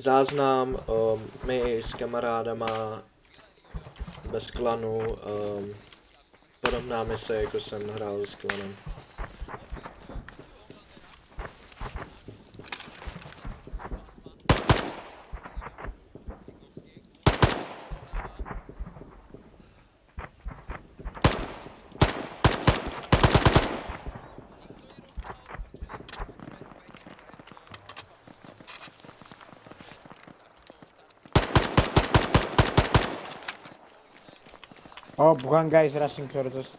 záznam, my s kamarádama bez klanu, podobná mise, jako jsem hrál s klanem. Oh, one guy is rushing towards us.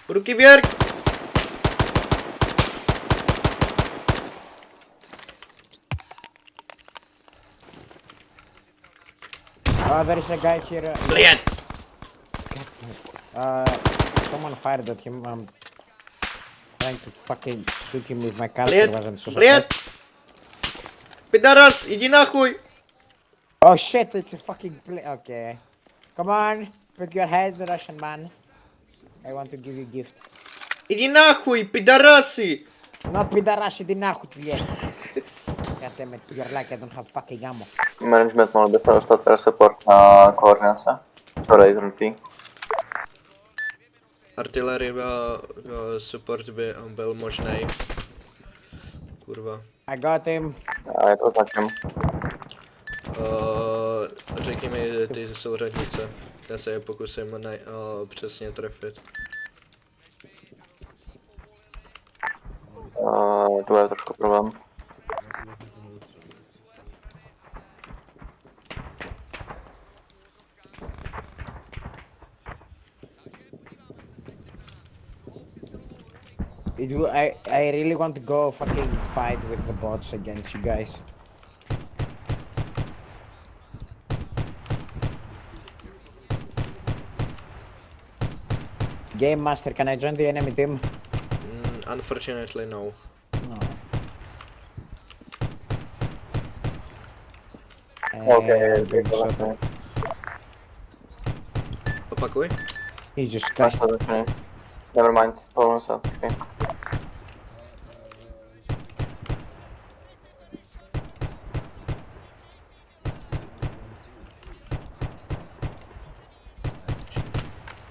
Ruky vvěrk! There is a guy here. Bliet! Someone fired at him. I'm trying to fucking shoot him with my car. Bliet! Wasn't so Bliet! suppressed. Pidaras, jdi na chuj! Oh shit, it's a fucking okay. Come on, pick your head, Russian man. I want to give you a gift. Jdi na chuj, pidarasi! Not pidarash, iди nahut, блядь. God damn it, you're like I don't have fucking ammo. Management mohl byste dostat air support na koordinace. Sorry, zhrnutý. Artilerie support by byl možný. Kurva. I got him. Já to označím. Řekni mi ty souřadnice. Já se je pokusím přesně trefit. To je trošku problém. I really want to go fucking fight with the bots against you guys. Game Master, can I join the enemy team? Unfortunately no. No. Okay, So Opakuj. Jesus Christ. Never mind, hold on a okay.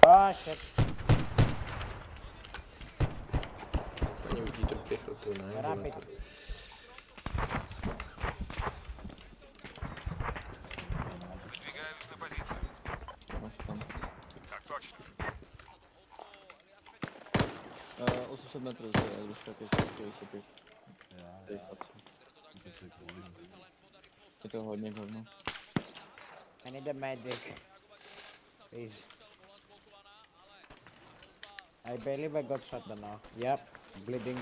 Oh shit. Ani vidí tu pěchotu, ne? Rapid. Так точно. 800 metrů se když tak ještě vystupit. Je to hodně hovno. I need a medic. Please. I believe I got shot now. Yep, bleeding.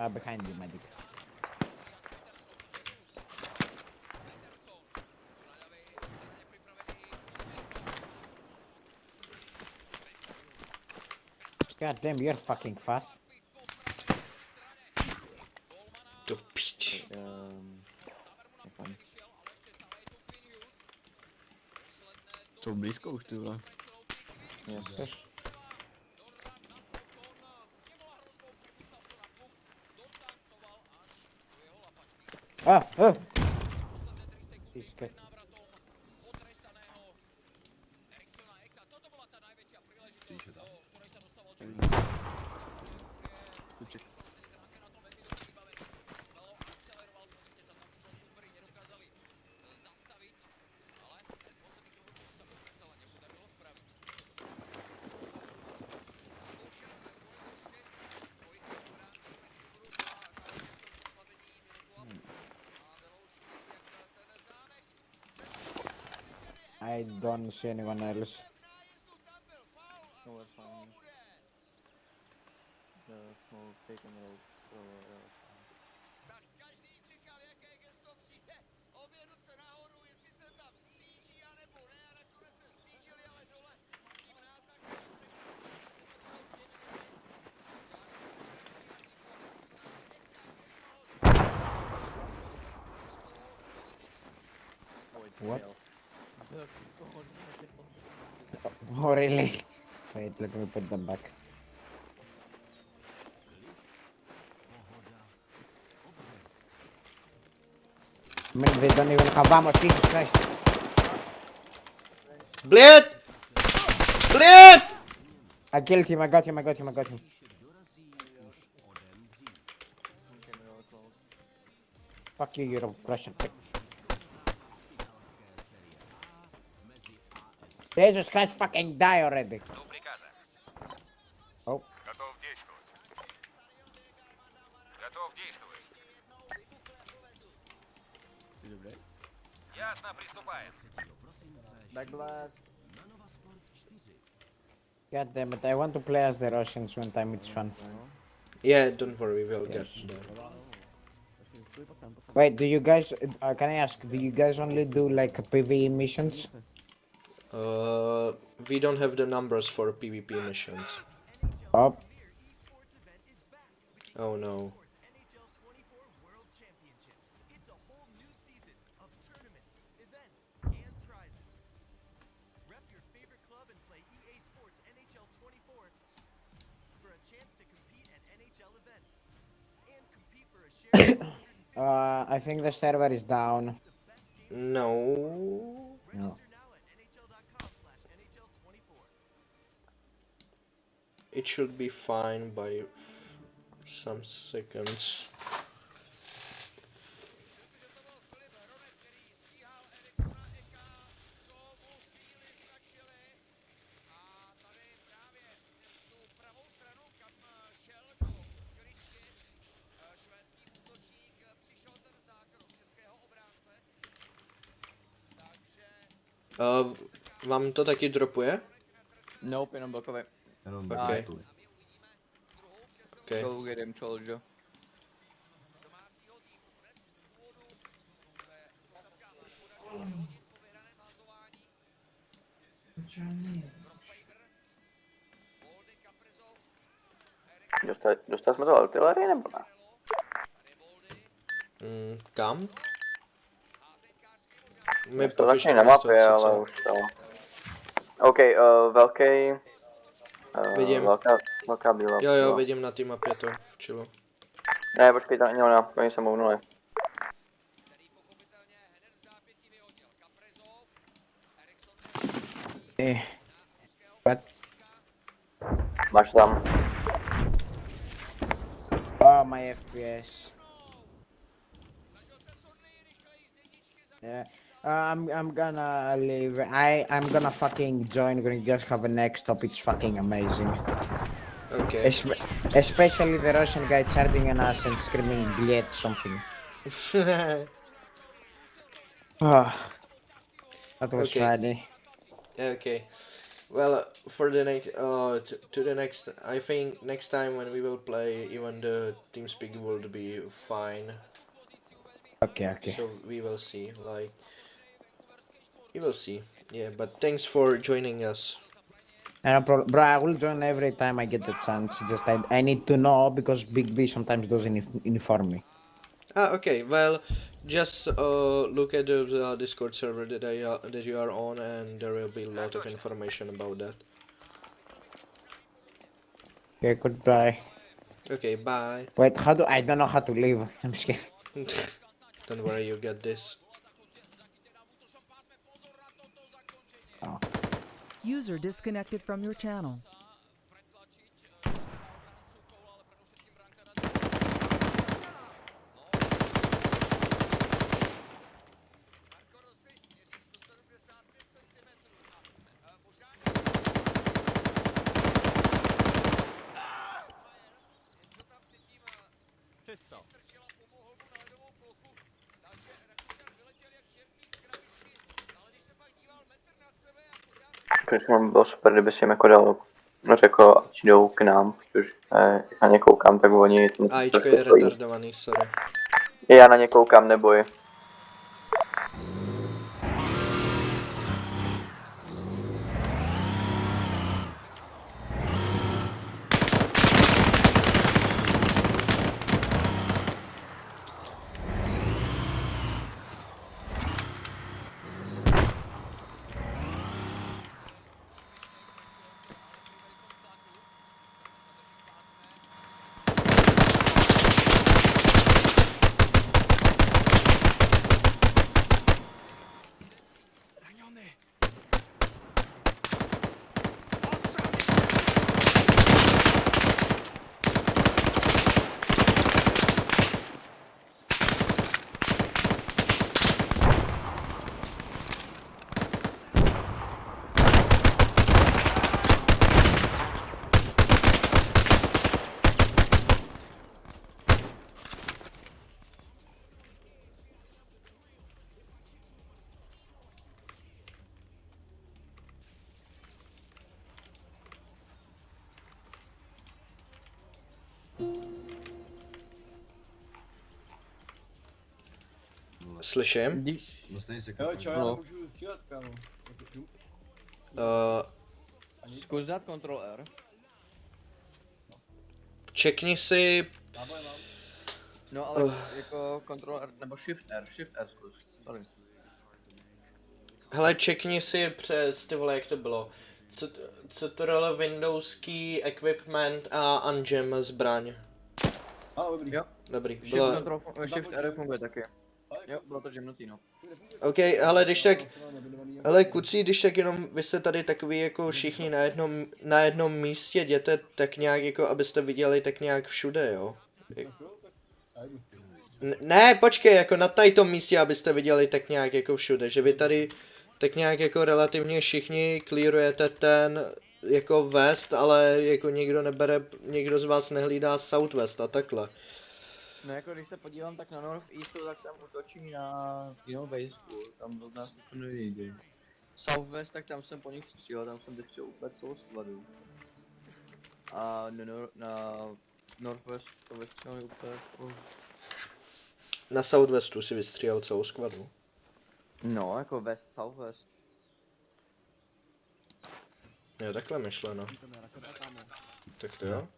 Behind you, medic. God damn, you're fucking fast. Do piči. Jsou blízko už ty vole. Yes. I don't see anyone else. No, it's fine. The whole taken road. What? Jak kohoň, Oh, really? Wait, let me put them back. I mean, they don't even have ammo, Jesus Christ. Bleed! Bleed! I killed him, I got him. One came real close. Fuck you, you're a Russian prick. Jesus Christ, fucking die already. Oh, Готов действовать. Готов действовать. Ty dobrý? Ясно, приступаем. Back blast. god damn it, I want to play as the Russians one time, it's fun. Yeah, don't worry, we'll get Yes. there. Wait, do you guys, can I ask, do you guys only do like PvE missions? We don't have the numbers for PvP missions. Oh, Oh no. It's a whole new season of tournaments, events, and prizes. Rep your favorite club and play EA Sports NHL 24 for a chance to compete at NHL events. And compete for a share of 150 I think the server is down. No. No. Register now at NHL.com/NHL24. It should be fine by some seconds. Vám to taky dropuje? Nope, jenom blokový. Okay. Okay. Go get him, Choljo. Dostali jsme to artilerii nebo ne? Kam? My Je to popište taky na nás to mapě, sice. ale už to... OK, velký... Vidím. Velká bílá. Jo, vidím na té mapě to v čilu. Ne, počkej, tam ona, oni se mounuli. What? Máš tam. Oh, my FPS. Yeah. I'm gonna leave. I'm gonna fucking join. Gonna just have a next stop. It's fucking amazing. Okay. Especially the Russian guy charging on us and screaming "Bled" something. Ah, that was Okay. funny. Okay. Well, for the next, to the next, I think next time when we will play, even the TeamSpeak will be fine. Okay. So we will see. Like, we will see. Yeah, but thanks for joining us. No problem, bro. I will join every time I get the chance. Just I need to know because Big B sometimes doesn't inform me. Ah, okay. Well, just look at the Discord server that you are on, and there will be a lot of information about that. Okay, goodbye. Okay, bye. Wait, how do I don't know how to leave? I'm scared. Don't worry, you get this. Oh. User disconnected from your channel. Protože bylo super, kdyby si jim jako dal, řekl, ať jdou k nám, protože na ně koukám, tak oni... Ačko je retardovaný, sorry. Já na ně koukám, neboj. Slyším. Když... Jo, čo, já No. můžu střílet, kámo. Zkus dát Ctrl R. Čekni si, Náboj mám. No ale jako Ctrl R, nebo Shift R zkus. Sorry. hele, čekni si přes, ty vole, jak to bylo. Ctrl Windowský equipment a ungem zbraň. Dobrý. Jo. Dobrý, Shift, bylo, Shift R funguje taky. Jo, bylo to žemnutý, no. OK, hele, když tak, hele, kucí, když tak jenom, vy jste tady takový jako všichni na jednom místě, jděte tak nějak jako, abyste viděli tak nějak všude, jo. Ne, počkej, jako na tajtom místě, abyste viděli tak nějak jako všude, že vy tady tak nějak jako relativně všichni clearujete ten jako west, ale jako někdo z vás nehlídá southwest a takhle. No jako když se podívám tak na North Eastu, tak tam útočí na jinou basku, tam od nás něco nevidí. Southwest, tak tam jsem po nich střílel, tam jsem vystřelil úplně celou skladu. A na Northwest to vystřelili úplně jako... Na southwestu si vystřílel celou skvadu. No, jako West, Southwest. Jo, takhle myšleno. Tak to jo.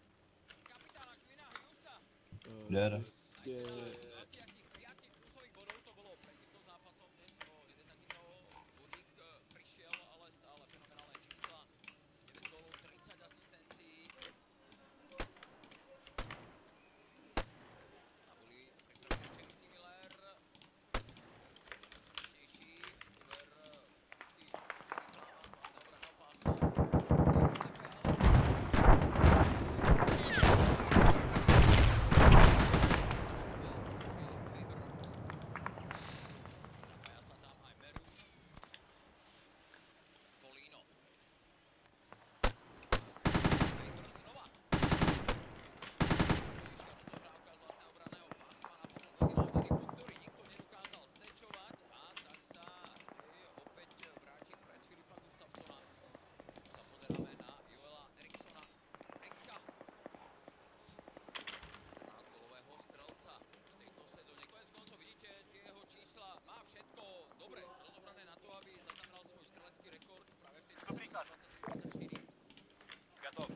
Der. Готов.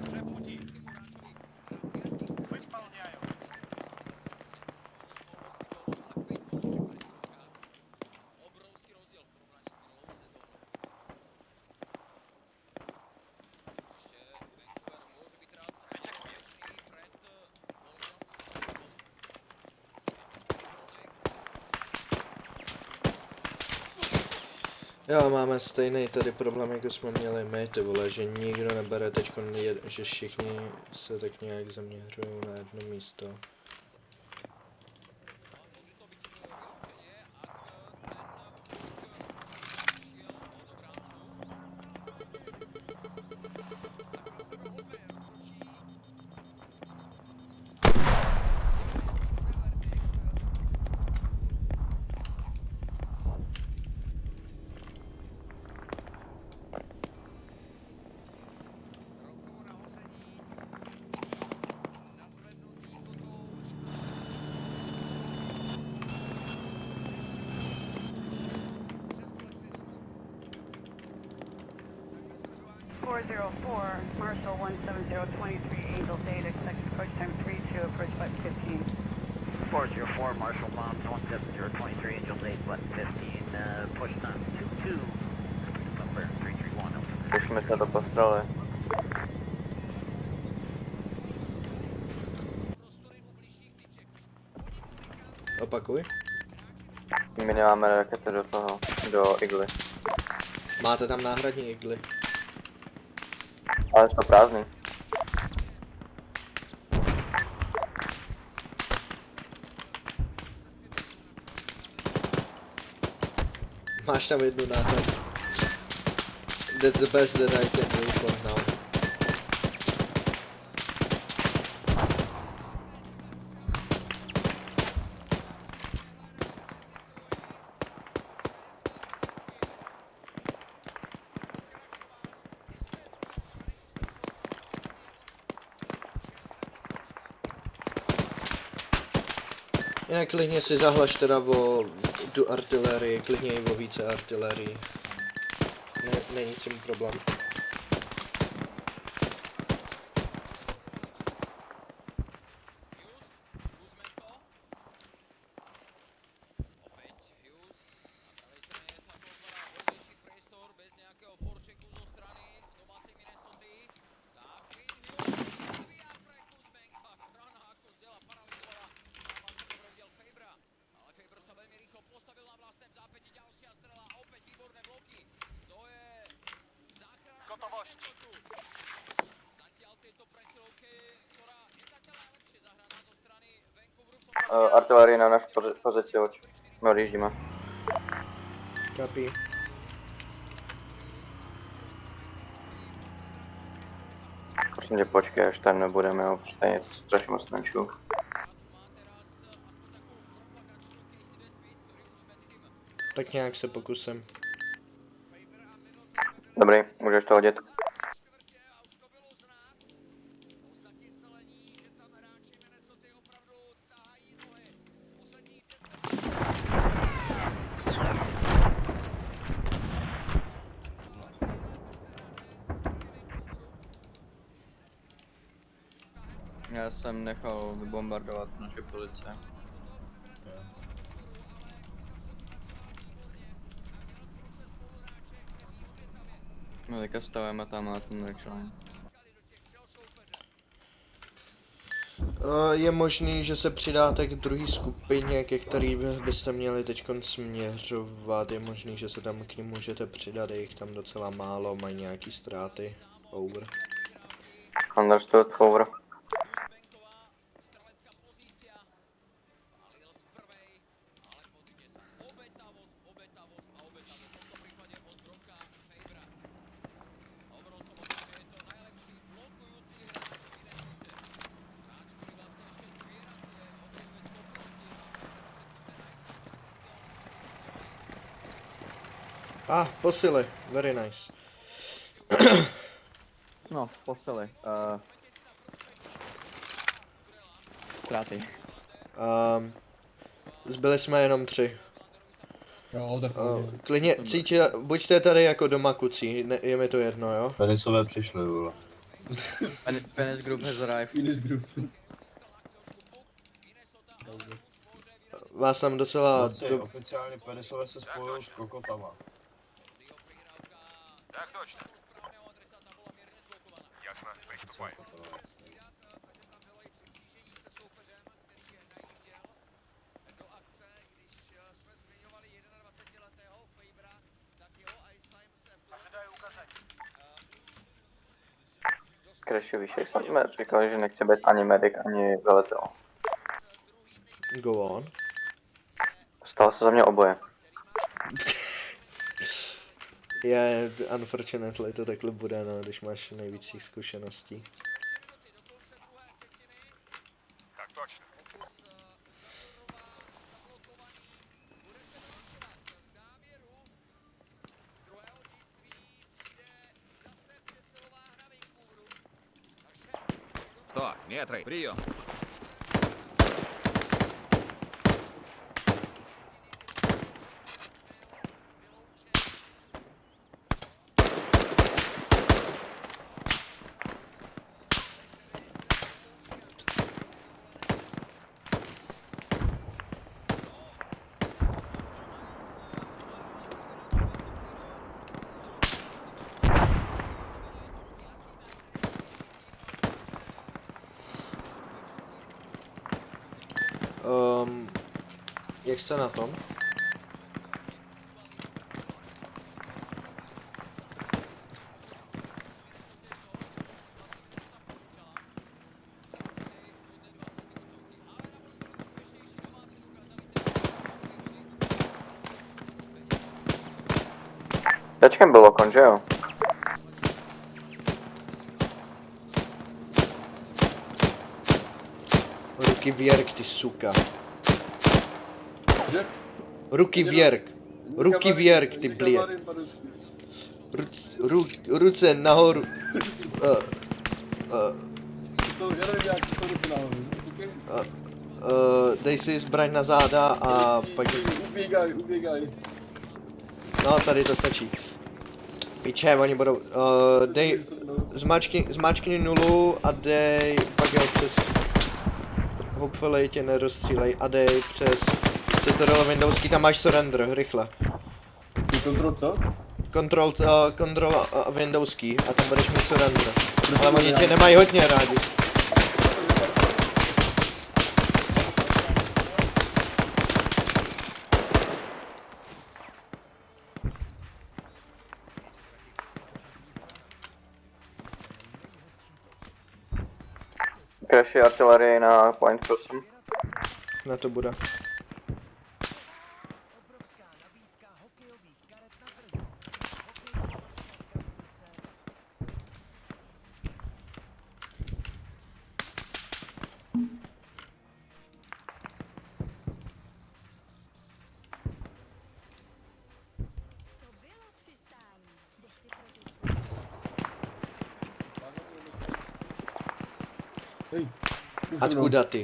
Уже в пути. Выполняю. Jo, máme stejný tady problém, jako jsme měli my, ty vole, že nikdo nebere teďko, že všichni se tak nějak zaměřují na jedno místo. Marshall 17023 Angel Data, expect approach time 32, approach button 15. 404 Marshall Bombs 17023 Angel Date button 15, push time 22, number 331. Pusme se do postřely. Opakuj. My nemáme rakety do toho, do igly. Máte tam náhradní igly. Ale jsou prázdný. Máš tam jednu náhradní. That's the best that I can do for now. Jinak klidně si zahlaš teda o tu artilerii, klidně i o více artilerii. Není s tím problém. Artilerie na náš pozicioč. My odjíždíme. Kapí. Prosím tě, počkej, až tam nebudeme, jo, protože tady je strašně moc tančů. Tak nějak se pokusím. Dobrý, můžeš to hodit. Já jsem nechal vybombardovat naše policie. No teďka stavujeme tam na ten line. Je možný, že se přidáte k druhé skupině, ke který byste měli teď směřovat. Je možný, že se tam k nim můžete přidat, je jich tam docela málo, mají nějaký ztráty. Over. Understood, over. Posily, very nice. No, posteli. Ztráty. Zbyli jsme jenom 3. Jo, tak Klidně, cítě, buďte tady jako doma kucí, je mi to jedno, jo? Penisové přišli, vole. Penis group has arrived. Penis group. Vás tam docela... Oficiálně penisové se spojují s kokotama. Так точно. Ясно, приступаем. Kreši výšek jsem říkal, že nechce být ani medic, ani veletel. Go on. Stalo se za mě oboje. Je, unfortunately to takhle bude, no, když máš nejvíc těch zkušeností. Так точно. Что? Метры, прием. Jak se na tom? Tečkem bylo kon, že jo? Ruky věrk, ty suka. Že? Ruky věrk. Ruky věrk, ty blě. Ruce nahoru. Já nevím, jak to jsou ruce nahoru. dej si zbraň na záda a pak... Uběgaj. No, tady to stačí. Piče, oni budou... dej... Zmáčkni nulu a dej... Pak jo, přes... Hopefully tě nerozstřílej a dej přes... Ctrl Windowský, tam máš surrender, rychle. Kontrol co? Control Windowský a tam budeš mít surrender. Ale oni tě nemají hodně rádi. Crash artilerie na point, prosím. Na to bude. Hej. Odkuda ty?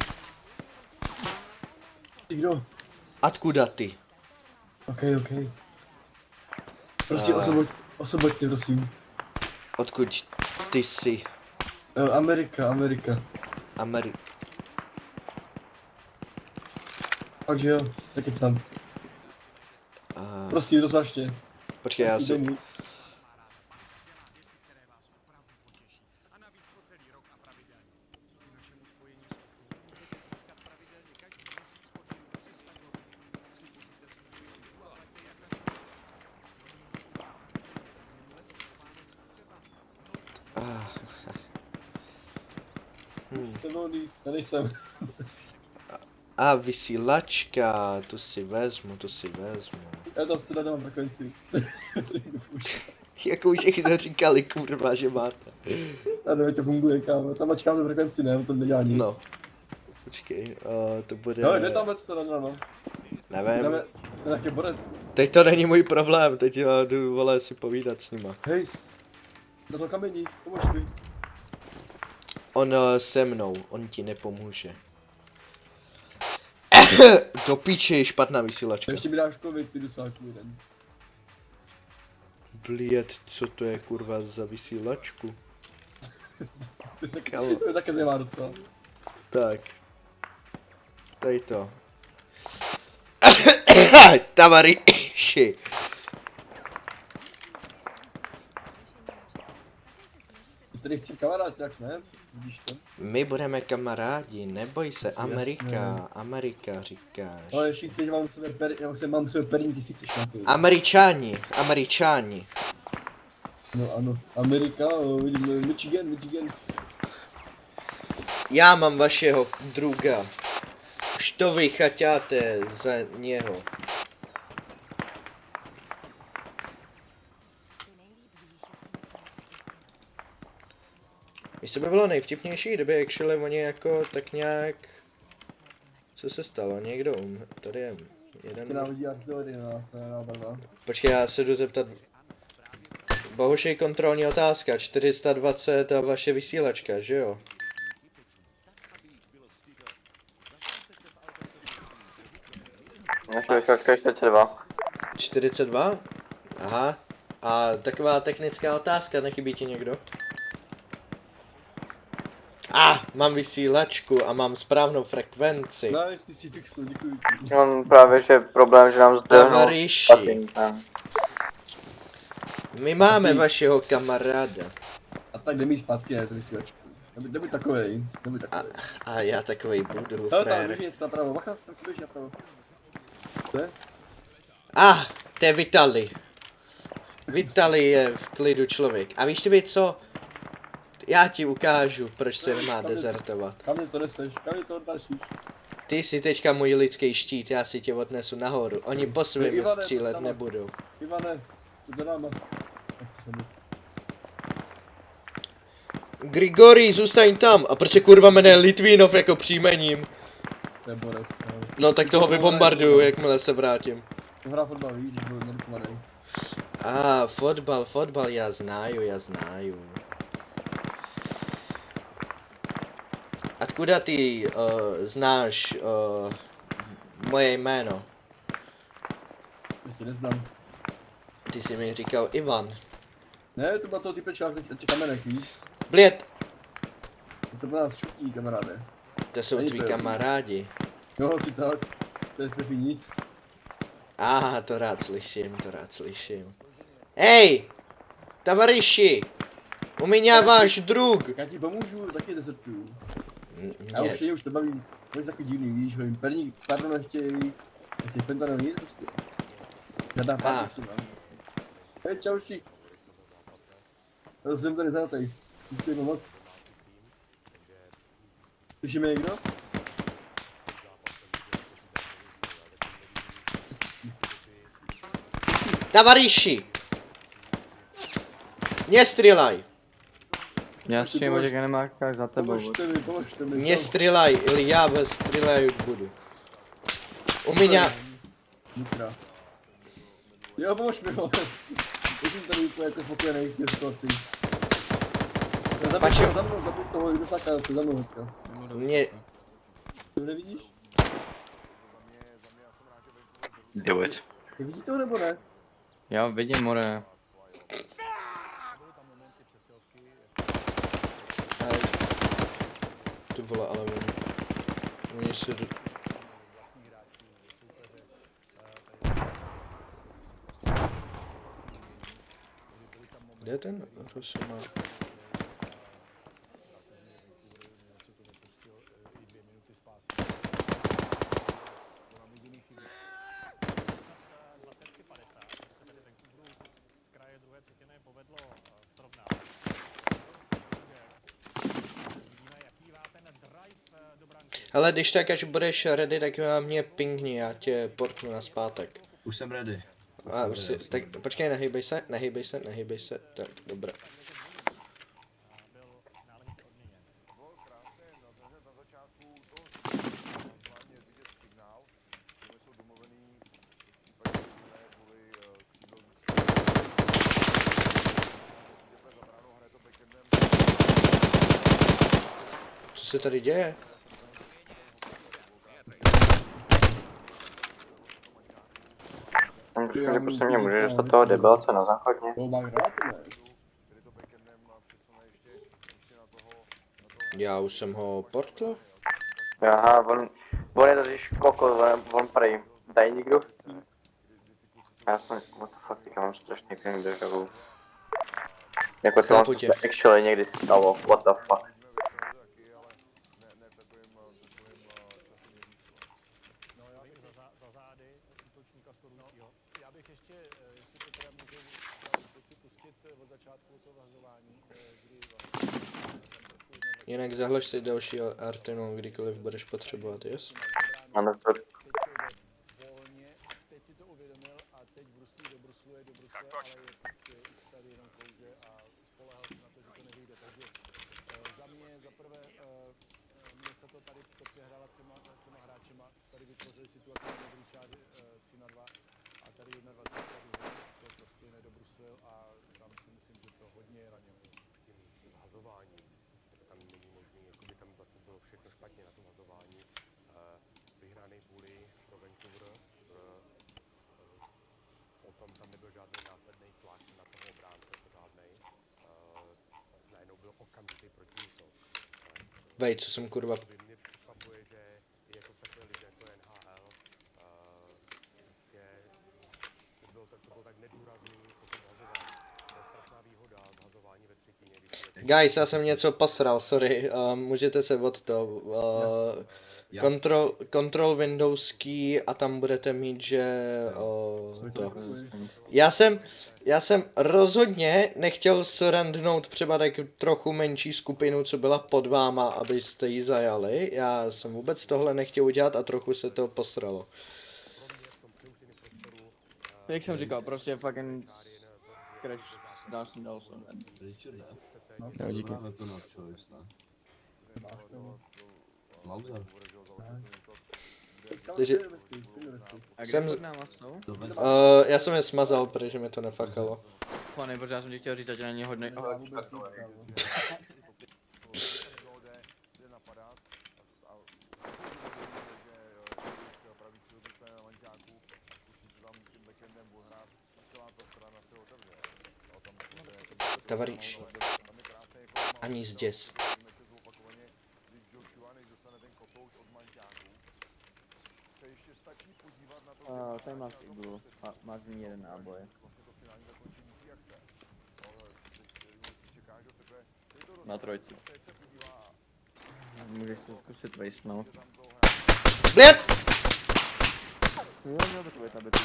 Ty kdo? Odkuda ty? OK. Prosím, osoboďte, prosím. Odkud ty jsi? Amerika. Takže jo, taky sám. Prosím, rozvážte. Počkej, já si... Jsem volný, já nejsem. A vysílačka, to si vezmu. Já tam si dám frekvenci. Jako už všichni říkali, kurva, že máte. Já nevím, to funguje, kámo. Tam mačkáme frekvenci, ne, to nedělá nic. No. Počkej, to bude... No, jde tam vec to no. Nevím. Jdeme, nějaký borec. Teď to není můj problém, teď já jdu, vole, si povídat s nima. Hej, do toho kamení, pomož mi. On se mnou, on ti nepomůže. Do píči, špatná vysílačka. Ještě mi dáš covid, ty dosáčku jeden. Bliet, co to je kurva za vysílačku? To je také zajímá docela. Tak. Tady to. Tavariši. Tady chci kamarád, jak ne? Vidíš to? My budeme kamarádi, neboj se, Amerika říkáš. Ale jestli chceš, mám sebe perníky, jestli chceš nějaký. Američáni. No ano, Amerika, vidím, Michigan. Já mám vašeho druga. Što vy chaťáte za něho? Jestli by bylo nejvtipnější, kdyby actually oni jako tak nějak... Co se stalo? Někdo tady je jeden... Chci nám lidi artillery na nás, ne na barva. Počkej, já se jdu zeptat... Bohušej kontrolní otázka, 420 a vaše vysílačka, že jo? Naše vysílačka je 42. 42? Aha. A taková technická otázka, nechybí ti někdo? Mám vysílačku a mám správnou frekvenci. Nice, ty si fixnul, děkuji ti. On právě, že problém, že nám zdrhnul. Tavariši. My máme vašeho kamaráda. A tak jde mi zpátky, ne, to vysílačku. Nebuď takovej, A já takovej budu, hele, tam frér. běží něco napravo, bacha, tam ti běží napravo. Co je? To je Vitali. Vitali je v klidu člověk. A víš ty co? Já ti ukážu, proč se nemá dezertovat. Kam mě to neseš, kam mě to odnášíš? Ty jsi teďka můj lidský štít, já si tě odnesu nahoru. Oni po svým Ivane, střílet sama. nebudou. Ivane, jď za náma. Nechci se mi. Grigori, zůstaň tam. A proč se kurva jmenuje Litvínov jako příjmením? To je borec, No tak toho vybombarduju, jakmile se vrátím. To hrá fotbal, víš, když byl narkomanej. Fotbal, já znaju. Odkud ty znáš moje jméno? Ještě neznám. Ty jsi mi říkal Ivan. Ne, to byla toho typečka v těch kamenech, víš? Bliet, To se po nás šutí, kamaráde. to jsou Není tví to- kamarádi. Jo, ty tak. To je Stefy nic. To rád slyším, to rád slyším. Hej! Tavariši! U mě váš drug! Já ti pomůžu, taky desertuju. A Mě, už je, už to baví. To je takový divný, víš, že jim perník, pardon, nechtějí. Nechtějí fentanyl nic prostě. Žádná párty s tím, mám. Hej, čauši. Já jsem tady zátej. Můžete jim pomoct. Slyšíme někdo? Tavariši! Nestřílaj! Já s tím těch animákách za tebou. Pomožte mi. Nestřílaj, ili já vás střílejut budu. U mě... Nitra. Jo, pomož mi, jo. Já jsem tady úplně jako spokojený v těch situacích. Pačo. Za mnou, toho, jdu sakalce, za mnou teďka. Mě... To nevidíš? Do it. Ty vidíš toho nebo ne? Já vidím, more. Ty vole, ale oni si... Kde je ten Rosoma? Hele, když tak, až budeš ready, tak mě pingni, já tě portnu na zpátek. Už jsem ready. A už si, tak počkej, nehýbej se, tak dobré. Co se tady děje? Že prostě mě může dostat toho debila, co na záchodně. To mám rád, ne? Já už jsem ho portl? Aha, on je totiž kokos, on prej, dají někdo? Já jsem, what the fuck, já mám strašný feeling deja vu. Jako to Chápu on tě. se actually někdy stalo, what the fuck. Já bych ještě, jestli to teda můžu pustit od začátku toho hlasování, kdy Jinak zahlaš si další Artinu, kdykoliv budeš potřebovat, yes? Ano, to volně, teď si to uvědomil a teď bruslí do Brusle, ale je prostě už tady jenom klouže a spolehal se na to, že to nevyjde. Takže za mě, za prvé, mně se to tady to přehrála třema hráčema, tady vytvořili situaci na dobrý čáři 3-2 a tady 21, už to prostě nedobruslil a tam si myslím, že to hodně ranilo. Hazování, tam není možný, jako by tam vlastně bylo všechno špatně na tom hazování. Vyhraný bully pro Vancouver, potom tam nebyl žádný následný tlak na toho obránce, pořádnej. Najednou byl okamžitý protiútok. Vej, co jsem kurva... Mě překvapuje, že jako v takové lize jako NHL, prostě to bylo tak nedůrazný potom hazování. To je strašná výhoda v hazování ve třetině, když je Guys, já jsem něco posral, sorry, můžete se od to... Control Windows key a tam budete mít, že... to. Já jsem rozhodně nechtěl surrendnout třeba tak trochu menší skupinu, co byla pod váma, abyste ji zajali. Já jsem vůbec tohle nechtěl udělat a trochu se to posralo. Jak jsem říkal, prostě fucking crash, dal jsem. Jo, díky. Mauser. Takže- A kde Jsem- pod náma jsou? Já jsem je smazal, protože mi to nefakalo. Pane, protože já jsem ti chtěl říct, ať není hodnej. Já vůbec nic, kámo. Tavariši. Ani zděs. Tady máš iglu. Máš v ní jeden náboj. Na trojci. Můžeš to zkusit vejsnout. Blět! Jo, měl takový tabletů.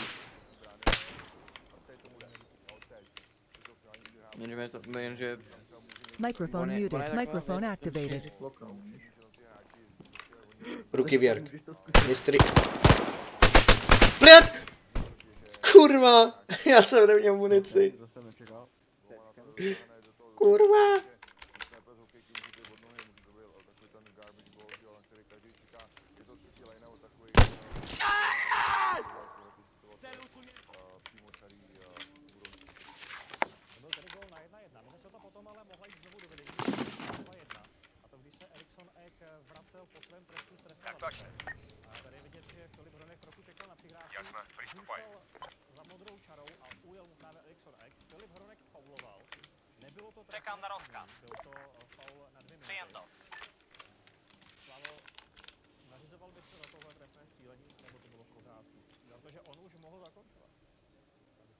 Jenže... Microphone muted. Microphone activated. Ruky věrk. Mistry. Blět! Kurva! Já jsem neměl munici. Kurva! Byl tady gól na 1-1. Minnesota potom ale mohla jít znovu do vedení 2-1. A to když se Eriksson Ek vracel po svém trestu z trestné lavice. A tady je vidět, že Filip Hronek trochu čekal na přihrávku. Zůstal za modrou čarou a ujel mu právě Eriksson Ek. Filip Hronek fauloval. Nebylo to trestné. Čekám na rozkaz. Byl to faul na 2 minuty. Přijem to. Slavo, nařizoval bych to za tohle trestné střílení, nebo to bylo v pořádku? Protože on už mohl zakončovat.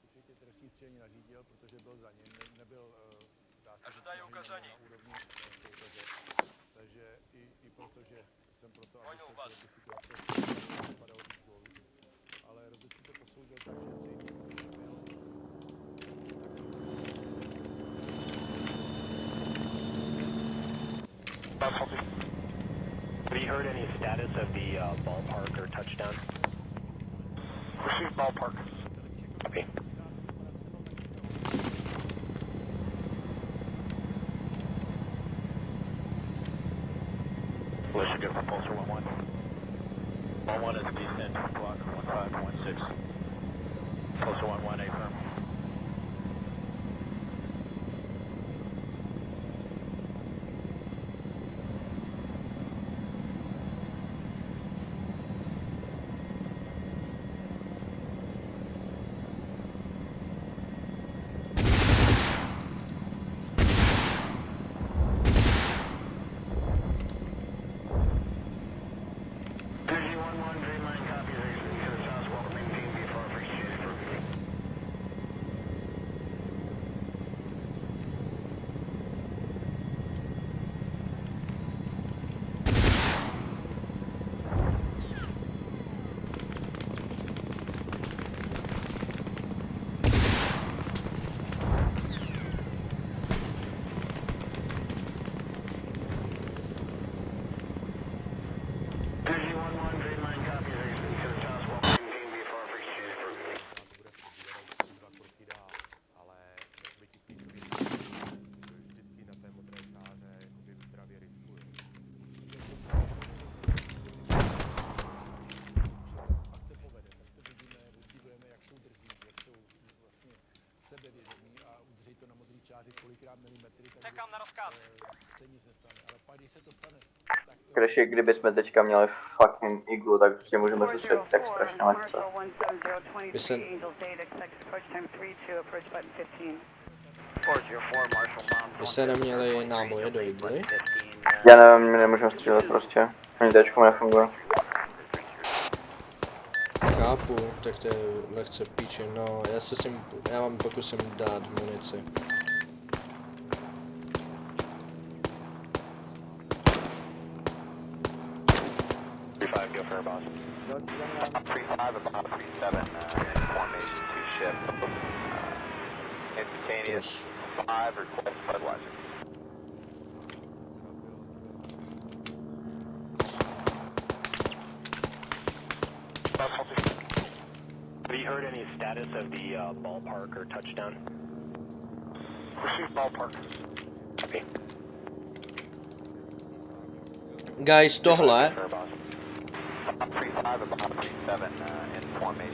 Určitě trestní střílení nařídil, protože byl za ním, nebyl, dá se říct, na úrovni soupeře. Takže i protože jsem proto, aby se ty situace vypadalo víc gólů. Ale rozhodčí to posoudil tak, že zřejmě už byl Have you heard any status of the ballpark or touchdown? Received ballpark. Okay. Listen, good for Pulsar 1-1. 1-1 is descent, block 1516. Pulsar 1-1, A firm. Čekám na rozkaz. Se nic nestane, ale pak když se to stane, tak to... Kreši, kdybychom teďka měli fucking iglu, tak prostě můžeme zastřelit tak strašně lehce. Vy se neměli náboje do igly? Já nevím, nemůžeme střílet prostě. Ani Dčko nefunguje. Chápu, tak to je lehce píče, no já vám pokusím dát munici. Go for a boss. 3-5 about 3-7 in formation to ship. Instantaneous 5 request Budweiser. Have you heard any status of the ballpark or touchdown? Received ballpark. Okay. Guys,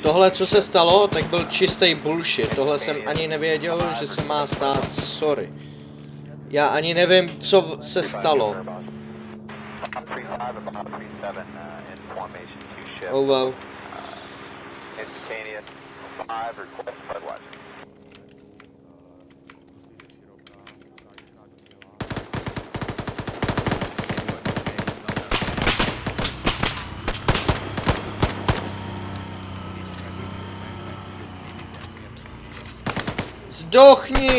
tohle, co se stalo, tak byl čistý bullshit. Tohle jsem ani nevěděl, že se má stát, sorry. Já ani nevím, co se stalo. Oh well. Zdochni!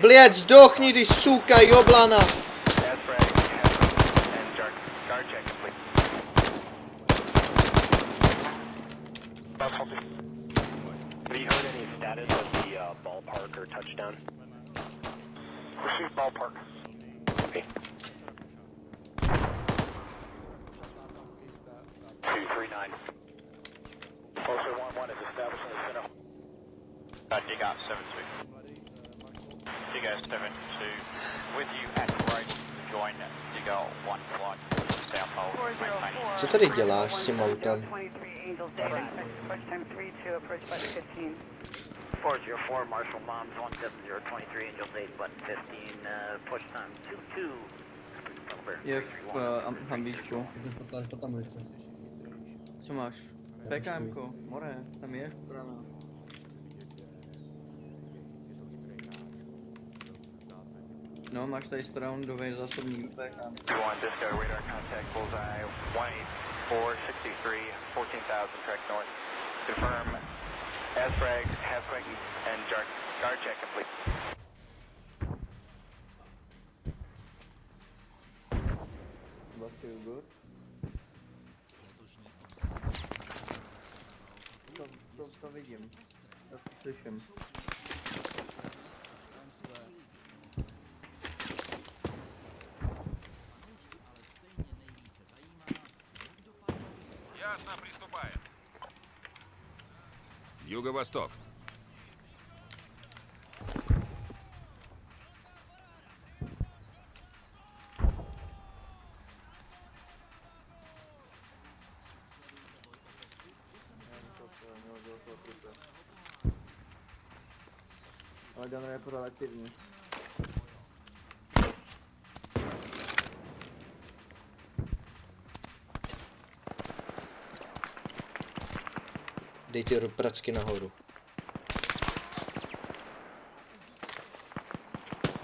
Bliec, zdochni, ty suka joblana! Have you heard any status of the ballpark or touchdown? Receive ballpark. Okay. 239. Closer 1-1 is establishing the center. Dig out 7-2. Dig out 7-2. With you at right. Join Dig out 1-1. South pole. Maintain. Co tady děláš s tím autem? 23 Angels Data, expect approach time 3-2, approach button 15. 404, Marshall Moms 170, 23 Angels 8, button 15, push time 2-2. Number Je v 331. hambíčku. To je špatná munice. Co máš? PKMko, more, tam je šprana. No, máš tady surroundový zásobník PKM. 2-1, Disco, radar contact, bullseye, 18463, 14,000, track north. Confirm, ASFRAG, halfway, and guard check complete. Vlastně good. To vidím. Já to slyším. Ясно, приступаем. Юго-восток. Ale Gunner je pořád aktivní. Dejte pracky nahoru.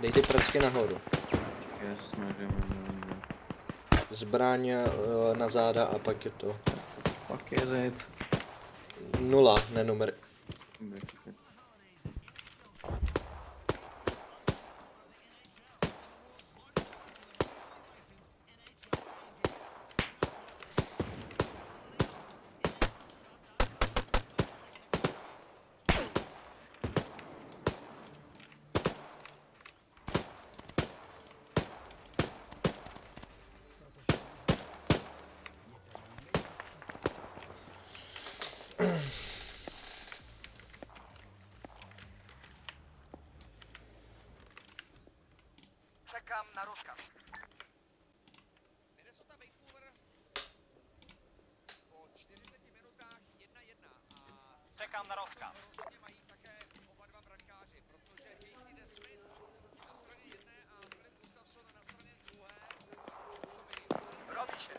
Dejte pracky nahoru. Jasně, že Zbraň na záda a pak je to. Pak je zajít. 0, ne numer. Čekám na rozkaz. Minnesota Vancouver po 40 minutách 1-1 a čekám na rozkaz. Rozhodně mají také oba dva brankáři, protože Casey DeSmith na straně jedné a Filip Gustafsson na straně druhé Rodiče.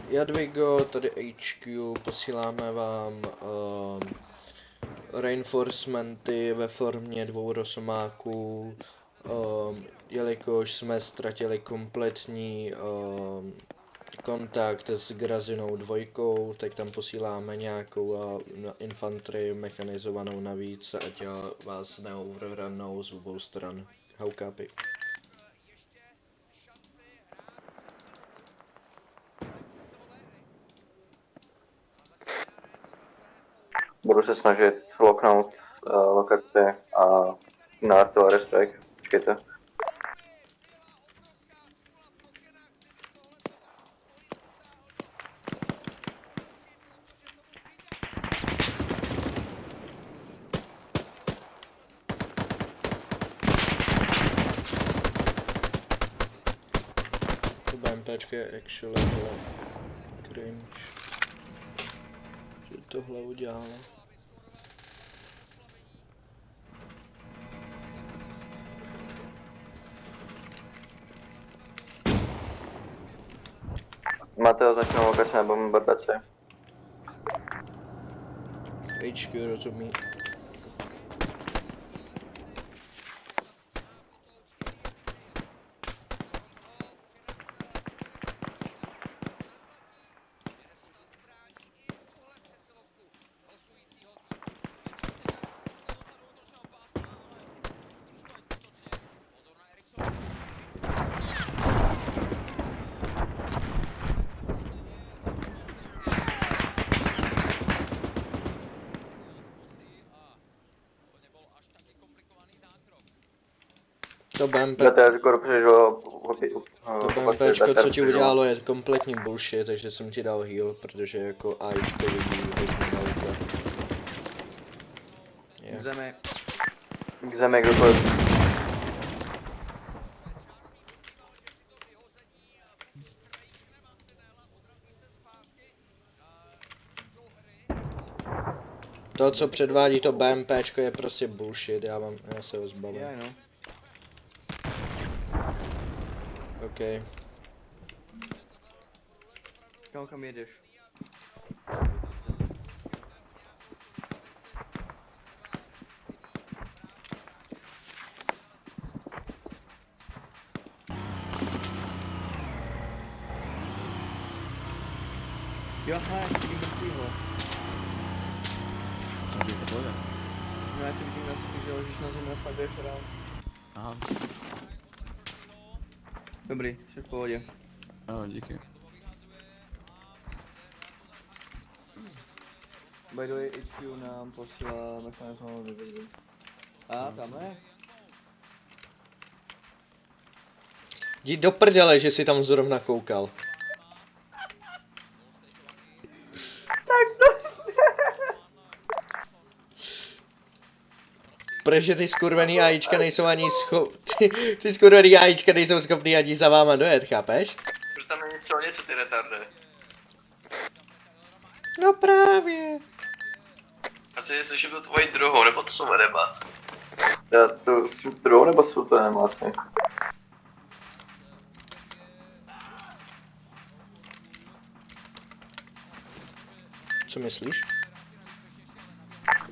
Jadvigo, tady HQ, posíláme vám reinforcementy ve formě 2 rosomáků, jelikož jsme ztratili kompletní kontakt s Grazinou 2, tak tam posíláme nějakou infantry mechanizovanou navíc, ať vás neoverrunnou z obou stran. How copy? Budu se snažit locknout lokaci a na artillery strike. Počkejte. To BMPčko je actually bylo cringe, že tohle udělalo. Máte označenou lokaci nebo bombardaci? HQ rozumí. To BMP, To je skoro přežilo. to BMPčko, co ti udělalo, je kompletní bullshit, takže jsem ti dal heal, protože jako AIčko vidí hodně daleko. K zemi. K zemi, kdokoliv. To, co předvádí to BMPčko, je prostě bullshit, já se ho zbavím. Já no. OK. Kam jedeš? Jo, hele, vidím mrtvýho. No já tě vidím na zemi, že ležíš na zemi a slaguješ rám. Aha. Dobrý, jsi v pohodě. Ano, díky. By the way, HQ nám posílá mechanismovou divizi. A tamhle? Jdi do prdele, že jsi tam zrovna koukal. Protože ty skurvený AIčka nejsou ani ty skurvený AIčka nejsou schopný ani za váma dojet, chápeš? Protože tam není co něco ty retarde. No právě. Asi slyším tu tvoji druhou, nebo to jsou edemáci? Já to jsem druhou, nebo jsou to edemáci? Co myslíš?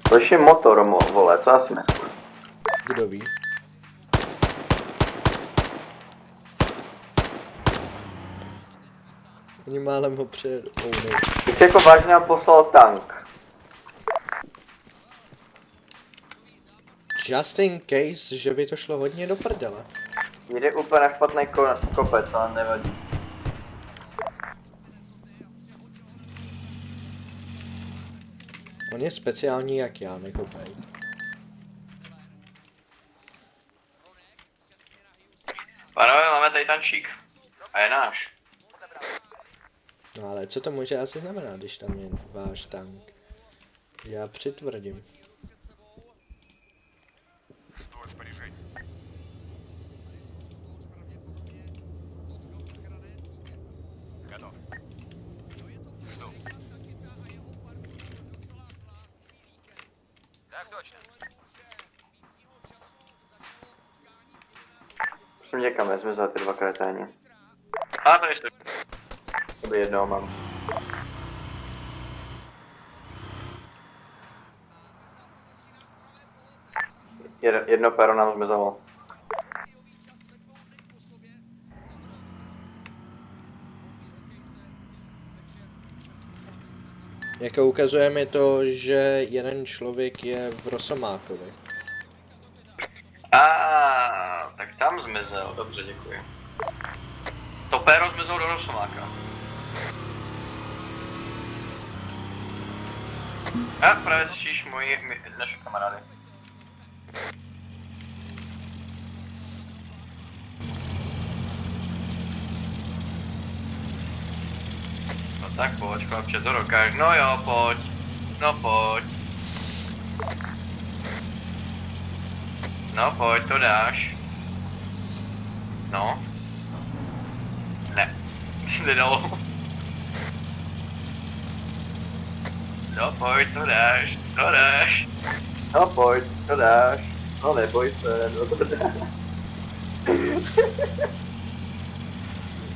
Slyším motor, vole, co já si myslím? Kdo ví? Oni málem ho přejedou. Teď jako vážně nám poslal tank. Just in case, že by to šlo hodně do prdele. Jde úplně na špatný kopec, ale nevadí. On je speciální jak já, nekopej. Pánové, máme tady tančík. A je náš. No ale co to může asi znamenat, když tam je váš tank? Já přitvrdím. Prosím tě, kam vezmi za ty dva kreténi. A tady jste. Dobrý, jednoho mám. Jedno péro nám zmizelo. Jako ukazuje mi to, že jeden člověk je v Rosomákovi. Tak tam zmizel, dobře, děkuji. To péro zmizelo do Rosomáka. A právě slyšíš naše kamarády. No tak pojď, chlapče, to dokáž. No jo, pojď. No pojď. No pojď, to dáš. No. Ne. Nedalo. No pojď, to dáš. To dáš. No pojď, to dáš. No neboj se, no to dáš.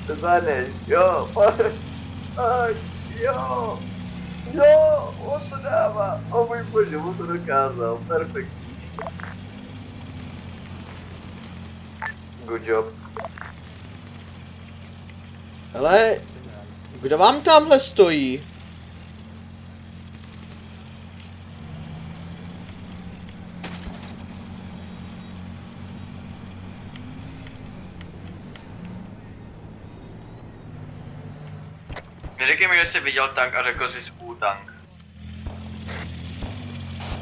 To zvládneš, jo, pojď. Jo. Jo, on to dává. O můj bože, on to dokázal. Perfektní. Good job. Ale kdo vám tamhle stojí? Neříkej mi, že jsi viděl tank a řekl jsi tank.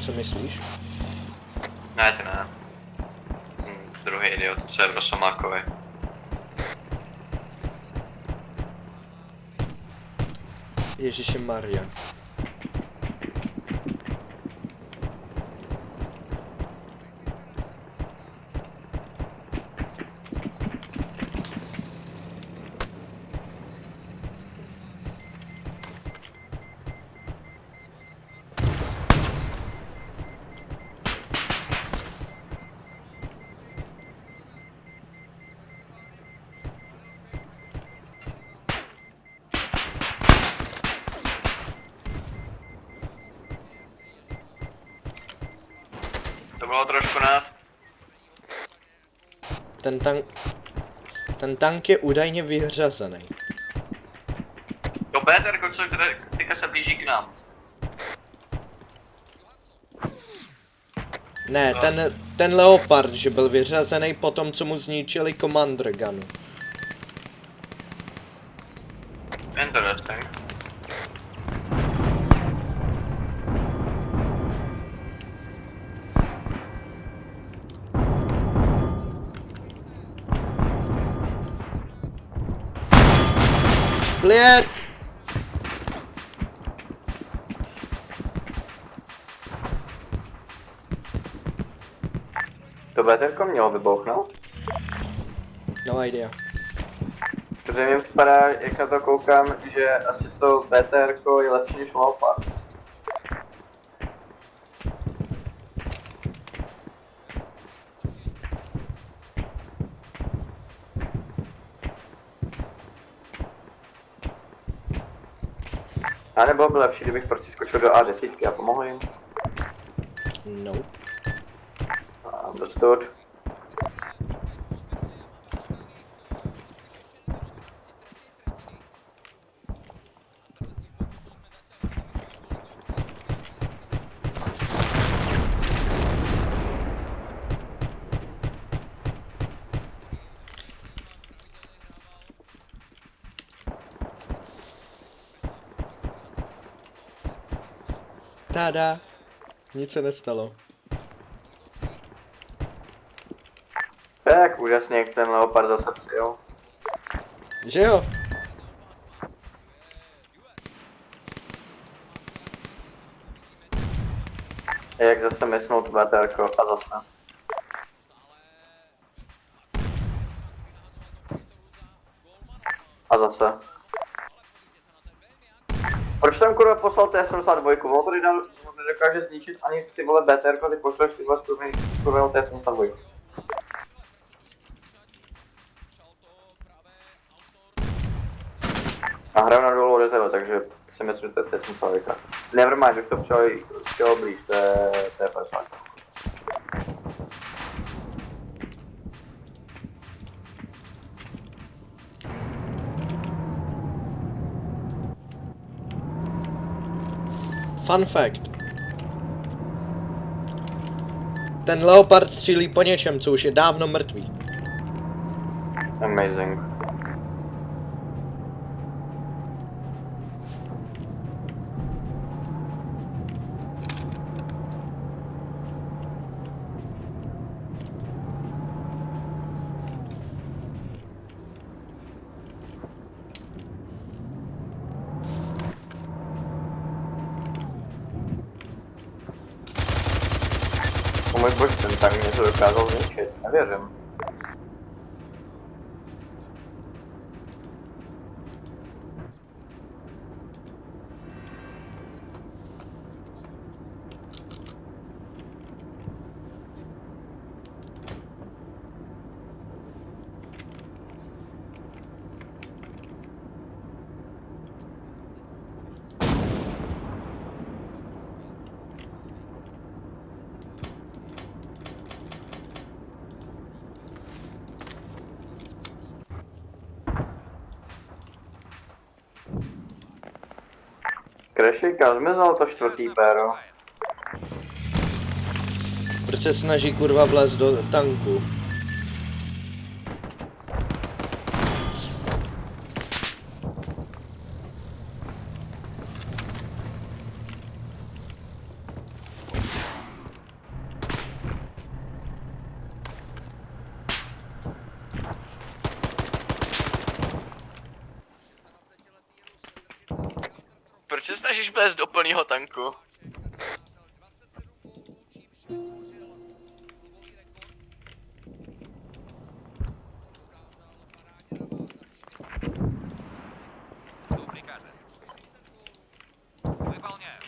Co myslíš? Ne, to ne. Druhý idiot, co je Rosomákovi. Ježiši Maria. To bylo trošku nad. Ten tank je údajně vyřazený. To BTR, co teďka se blíží k nám. Ne, ten Leopard, že byl vyřazený po tom, co mu zničili Commander Gunu. Interesting. Clear! To BTR mělo vybouchnout? No idea. Protože mi připadá, jak na to koukám, že asi to BTR je lepší než Leopard. A nebylo by lepší, kdybych prostě skočil do A10 a pomohl jim? No. Understood. Tada. Nic se nestalo. Tak úžasně, jak ten Leopard zase přijel. Že jo? Jak zase mysnout BTR a zase. A zase. Proč jsem kurva poslal T-72? Ono to nedokáže zničit ani ty vole BTR, ty pošleš ty vole skurvenou T-72. A hraju na dolů rezervu, takže si myslím, že to je T-72. Nevermind, už to přijelo blíž, to je 50. Fun fact. Ten Leopard střílí po něčem, co už je dávno mrtvý. Amazing. Můj bož, ten tank něco dokázal zničit, nevěřím. Krešika, zmizelo to čtvrtý péro. Proč se snaží kurva vlézt do tanku? snažíš vlézt do plného tanku? Жду приказа. Выполняю.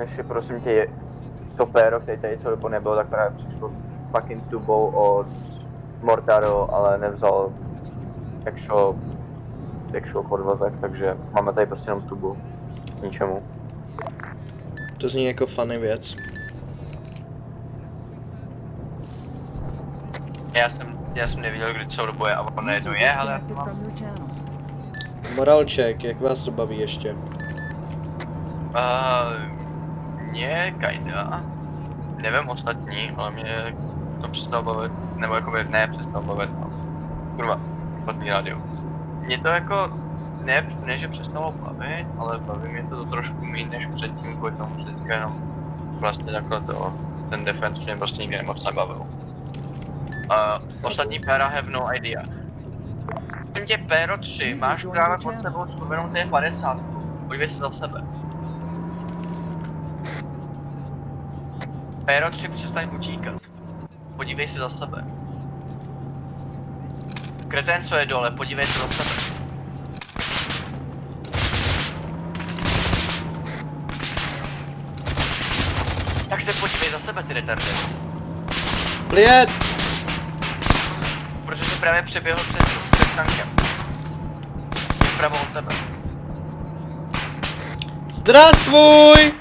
Ještě prosím tě, to péro, který tady celou dobu nebylo, tak právě přišlo fucking tubou od Mortaro, ale nevzal actual podvozek, takže máme tady prostě jenom tubu. K ničemu. To zní jako funny věc. Já jsem neviděl, kdy celou dobu je a on najednou je, ale... Morálček, jak vás to baví ještě? Mě kinda. Nevím ostatní, ale mě to přestalo bavit, nebo jakoby ne přestalo bavit, no. Kurva, špatný rádio. Mě to jako, ne že přestalo bavit, ale baví mě to trošku méně než předtím, kvůli tomu, že teďka jenom vlastně takhle ten defense mě prostě nikdy moc nebavil. Ostatní péra have no idea. Tě péro 3, máš právě pod sebou skupenou T50, podívej se za sebe. Péro 3, přestaň utíkat. Podívej se za sebe. Kretén, co je dole, podívej se za sebe. Tak se podívej za sebe, ty retardy. Pliet! Protože jsi právě přeběhl před tankem. Vpravo od tebe. Zdravstvuj!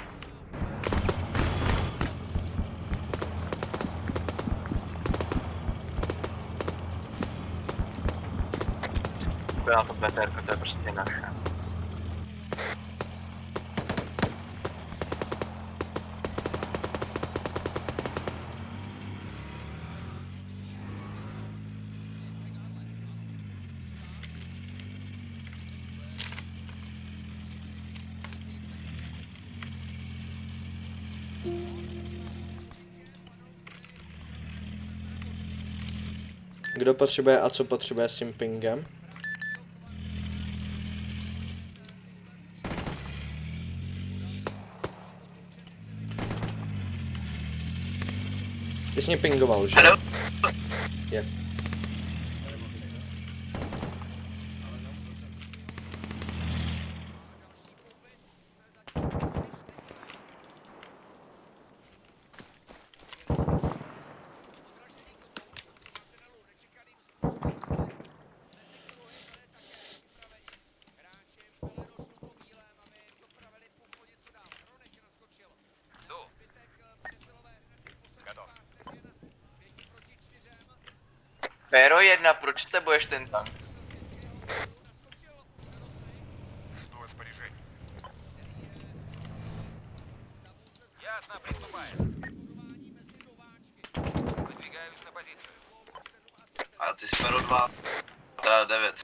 Byla to BTR, to je prostě naše. Kdo potřebuje a co potřebuje s tím pingem? Ty jsi mě pingoval, že? Hello? Je. Péro 1, proč se boješ ten tank? Ясно, приступаем. Выдвигаюсь на позицию. A ty jsi Péro 2, teda 9.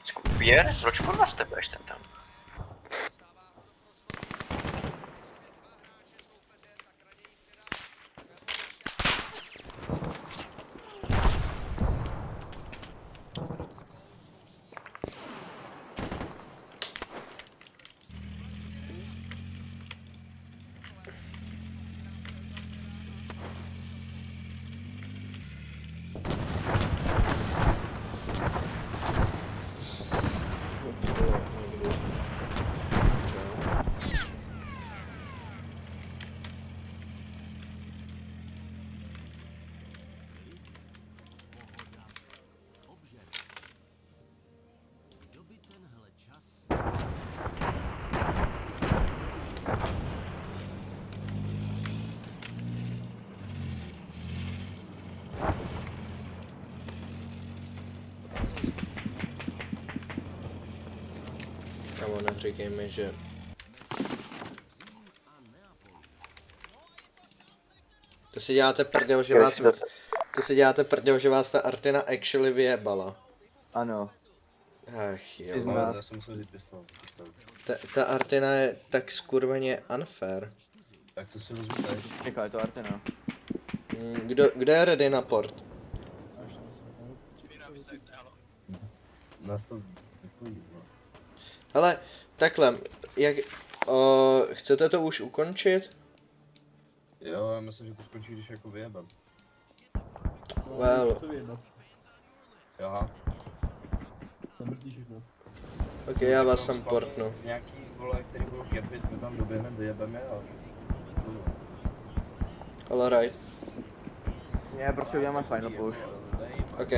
Skupier? Proč kurva jste boješ ten tank? neříkej mi, že... To si děláte prdel, že vás... To si děláte prdel, že vás ta Artina actually vyjebala. Ano. Ach jo. Přiznám. Já jsem musel vzít pistol. Ta Artina je tak skurveně unfair. Tak co si rozumíš? Jaká je to Artena? Kdo je ready na port? Nás to vypojí, no. Hele, takhle, chcete to už ukončit? Jo, já myslím, že to skončí, když jako vyjebem. Well. Aha. Ok, já vás tam portnu. Nějaký vole, který budou kepit, my tam doběhneme, vyjebeme a... Alright. Ne, prostě uděláme final push. Ok.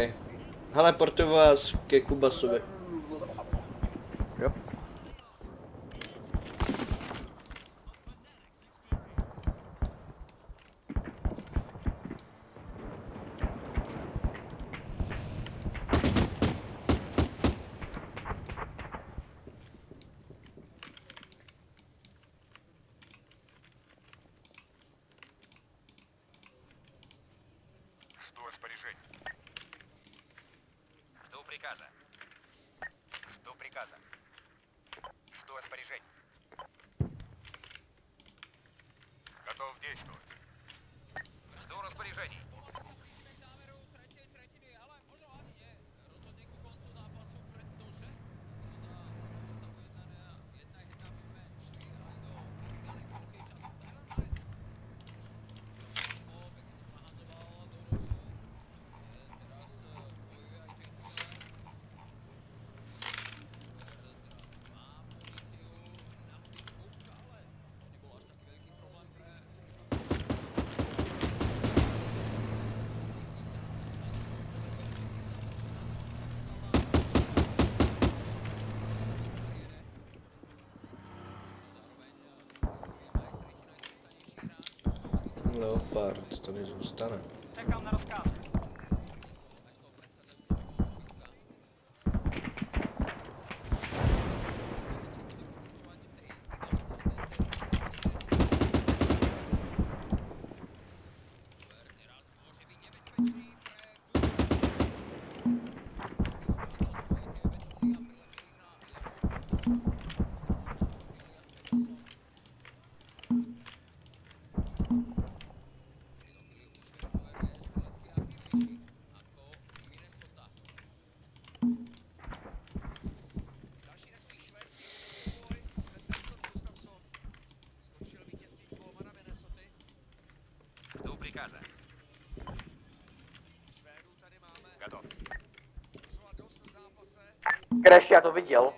Hele, portuju vás ke Kubasovi. Jo. Жду распоряжений. Жду приказа. Жду приказа. Жду распоряжений. Готов действовать. Жду распоряжений. Leopard tady zůstane. Czekam na rozkazy. Жду приказа. Готов. Crash, já to viděl.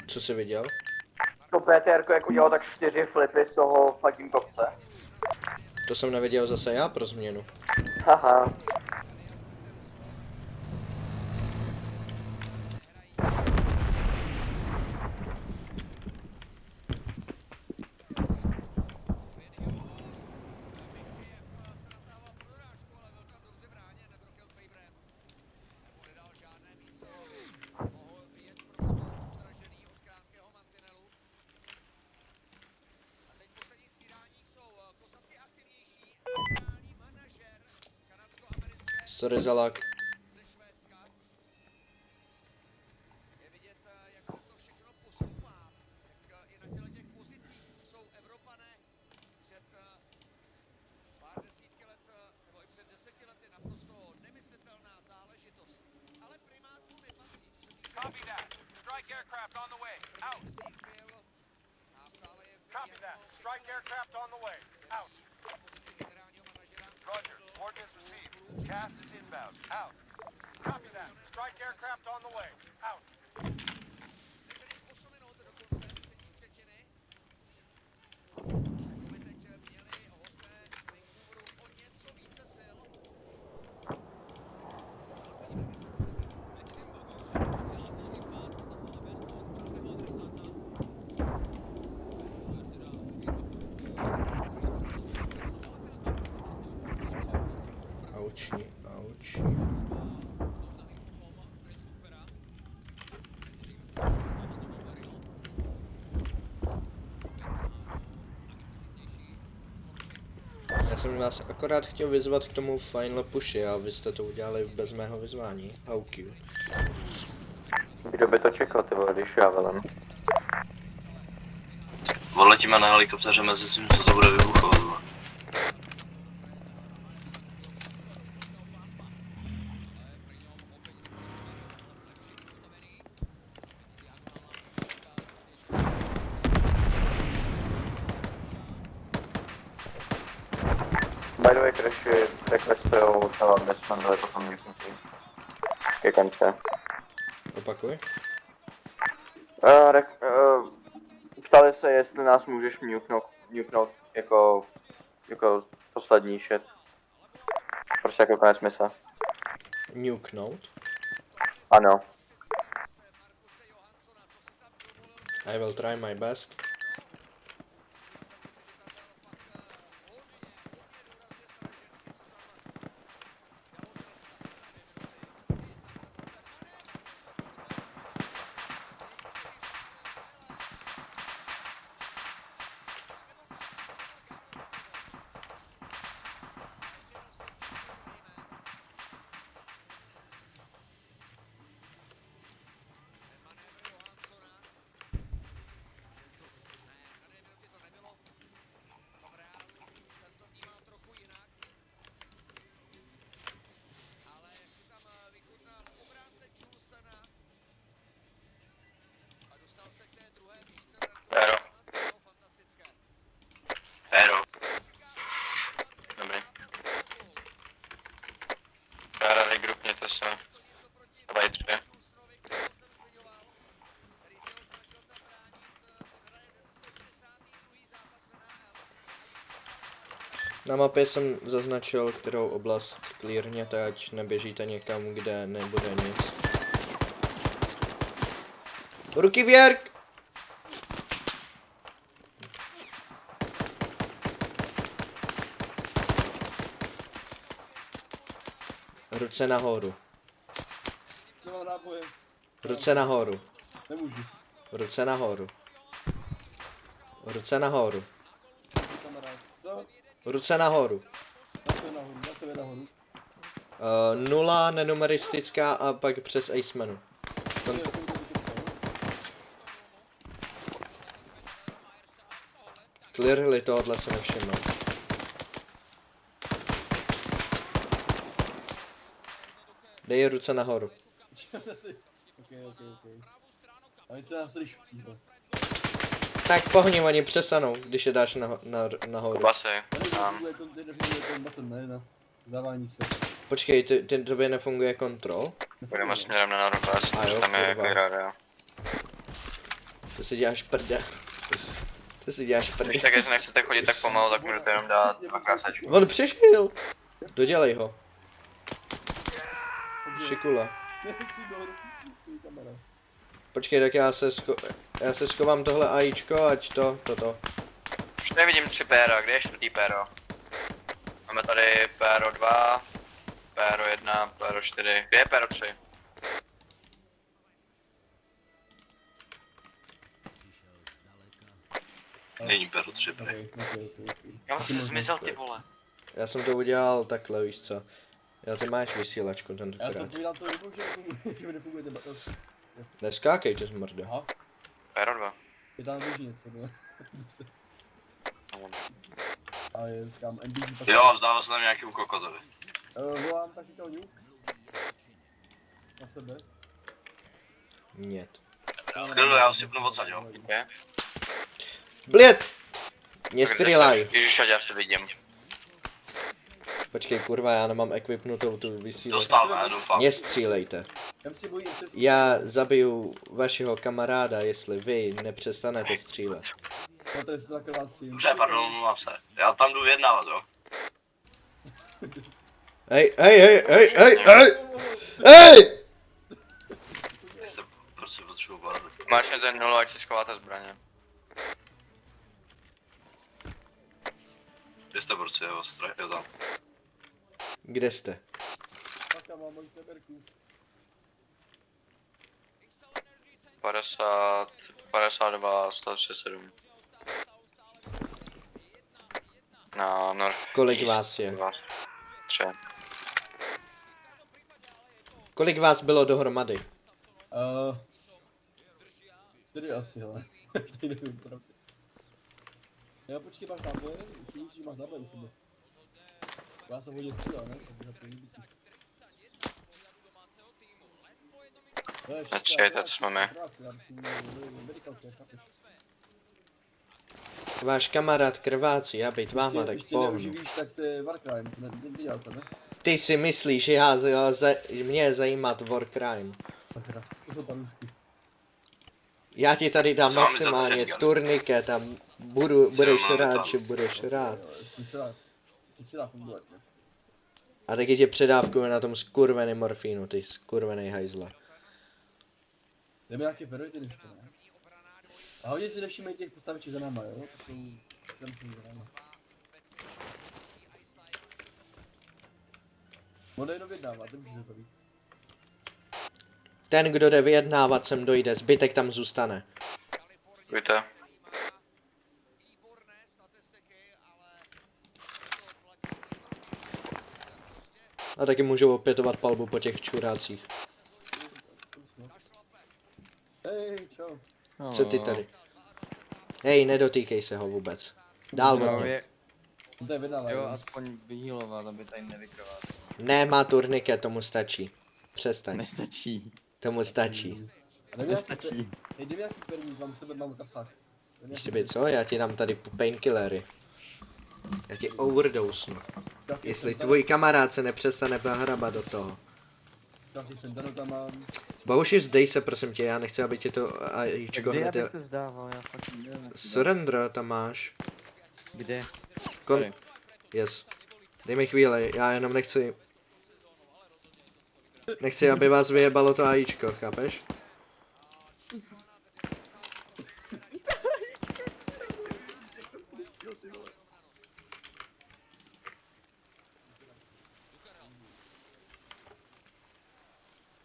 Co jsi viděl? To PTR, jak udělal tak 4 flipy z toho fucking kopce. To jsem neviděl zase já pro změnu. Haha. Sorry za lag. Copy that. Strike aircraft on the way. Out. Copy that. Strike aircraft on the way. Out. Roger. Coordinates received. Cast is inbound. Out. Copy that. Strike aircraft on the way. Out. Auční, auční. jsem vás akorát chtěl vyzvat k tomu final pushi a vy jste to udělali bez mého vyzvání. AUQ. Kdo by to čekal, ty vole, když já velem. Odletíme na helikoptéře mezi tím, co to bude vybuchovat. vole. By the way, Crash, requestujou tam Desmond, ale potom mutnutí. Ke konce. Opakuj. Ptali se, jestli nás můžeš muknout jako poslední shit. Prostě jako konec mise. Nuknout. Ano. I will try my best. Péro. Péro. Dobrý. Péro, regrupněte se. Dva tři. Na mapě jsem zaznačil, kterou oblast clearněte, ať neběžíte někam, kde nebude nic. Ruky vjerk! Ruce nahoru. Nemám náboje. Ruce nahoru. Nemůžu. Ruce nahoru. Ruce nahoru. Kamarád. Co? Ruce nahoru. Na sebe nahoru. 0 nenumeristická a pak přes Ace menu. Clearly tohle se nevšiml. Dej ruce nahoru. Ok. A oni se nás ryští, no. Tak pohni, oni přesanou, když je dáš nahoru. Basy. Nefunguje to button, ne, na zdávání se. Počkej, ty tobě nefunguje kontrol? Budeme směrem na Northwest, A jo, tam je kurva. clear. To si děláš prdel. To si děláš prdel. Když tak, jestli nechcete chodit tak pomalu, tak můžete jenom dát dvakrát sačku. On přišel! Dodělej ho. Šikula. Počkej, tak já se schovám tohle AIčko, ať toto. Už nevidím 3 péro, kde je 4. péro? Máme tady péro 2, péro 1, péro 4, kde je péro 3? Není péro 3, prej. Já jsem zmizel, ty vole. Já jsem to udělal takhle, víš co. Já ty máš vysílačku Já to tentokrát. povídám celou dobu, že mi nefunguje ten button. Neskákejte z mrde. Aha. Péro 2. Je tam běží něco, no. A je, říkám, NBC tak... Jo, vzdával se tam nějakým kokotovi. Volám taktikal nuke. Na sebe. Нет. Chvíli, já ho sypnu odsaď, jo. Blěd! Nestřílaj! Ježiš, já se vidím. Počkej, kurva, já nemám equipnutou tu vysílačku. Dostává, doufám. Nestřílejte. Já zabiju vašeho kamaráda, jestli vy nepřestanete střílet. No to je to taková cíl. Dobře, pardon, mluvám se. Já tam jdu vyjednávat, jo. Hej! Hej! Prostě potřebuji báze. Máš ten 0, ať si schováte zbraně. Kde jste prostě, jo, je tam. Kde jste? Paka, mám moji teberku. 50, 52, 137. Na North. Kolik East, vás je? 3. Kolik vás bylo dohromady? 4 asi, hele. Teď nevím, pravda. Jo, počkej, máš náboje? Chvíli, že máš náboje u sebe. Já jsem hodně střílel, ne? Takže na první bytí. Nečekejte, to jsme my. Váš kamarád krvácí, já být váma, tak Ještě pohnu. neuživíš, tak to je Warcrime, nedělal to, ne? Ty si myslíš, že mě zajímat Warcrime. Sakra, to jsou panusky. Já ti tady dám Co mám maximálně za to, turniket a budeš máme rád, tam. že budeš rád. S tím se dá fungovat, ne? A taky tě předávkuju na tom skurveném morfínu, ty skurvený hajzle. Jdeme nějaké perojty ještě, ne? A hodně si nevšímej těch postavičů za náma, jo? To jsou zamčení za náma. On jde jenom vyjednávat, nemůžeš to víc. Ten, kdo jde vyjednávat, sem dojde, zbytek tam zůstane. Víte? A taky můžou opětovat palbu po těch čurácích. Hej, čau. Co ty tady? Hej, nedotýkej se ho vůbec. Dál od něj. To je vyjednávat, Jo, aspoň vyhýlovat, aby tady nevykrvácel. Ne, má turniket, tomu stačí. Přestaň. Nestačí. Tomu stačí. Nestačí. Hej, dej mi nějaký perník, mám u sebe, mám kasách. Ještě by co? Já ti dám tady painkillery. Já ti overdosenu. Jestli tvůj kamarád se nepřestane hrabat do toho. Nějaký fentanyl tam mám. Bohuši, zdej se prosím tě, já nechci, aby ti to ajíčko Kdy hned... abych se zdával, já fakt nevím. Surrender tam máš. Kde? Kon... Yes. Dej mi chvíli, já jenom nechci... Nechci, aby vás vyjebalo to ajíčko, chápeš?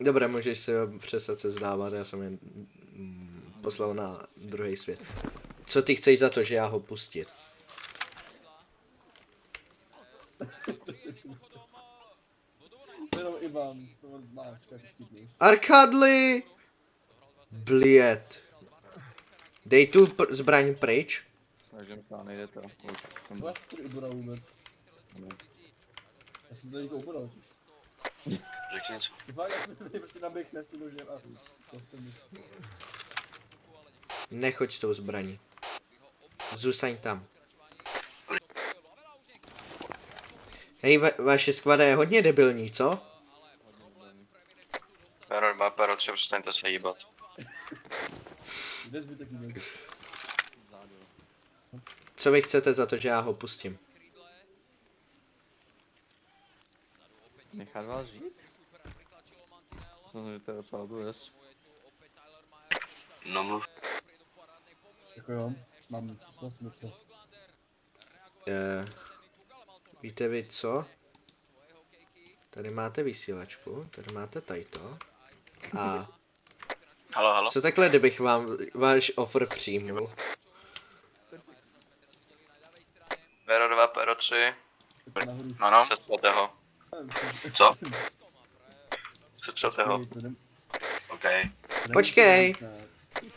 Dobré, můžeš si přestat se zdávat, já jsem jen poslal na druhý svět. Co ty chceš za to, že já ho pustit? To jenom Ivan, to má skvělý vtipný. Arkadli! Bliet. Dej tu zbraň pryč. Takže to nejde to. To máš tady ubral vůbec. Já jsem to někoho ubral. Řekni něco. Fakt, já jsem prostě naběhne s tím nožem a to jsem... Nechoď s tou zbraní. Zůstaň tam. Hej, vaše skvada je hodně debilní, co? Pero 2, pero 3, přestaňte se hýbat. Kde zbytek jde? Co vy chcete za to, že já ho pustím? Nechat vás žít? Myslím, že to je docela důležité. No mluv. Jako jo, mám něco. Víte vy co? Tady máte vysílačku, tady máte tajto. A... Halo, halo. Co takhle, kdybych vám váš offer přijmul? Pero 2, pero 3. Ano, setřete ho. Co? Setřete ho. OK. Počkej!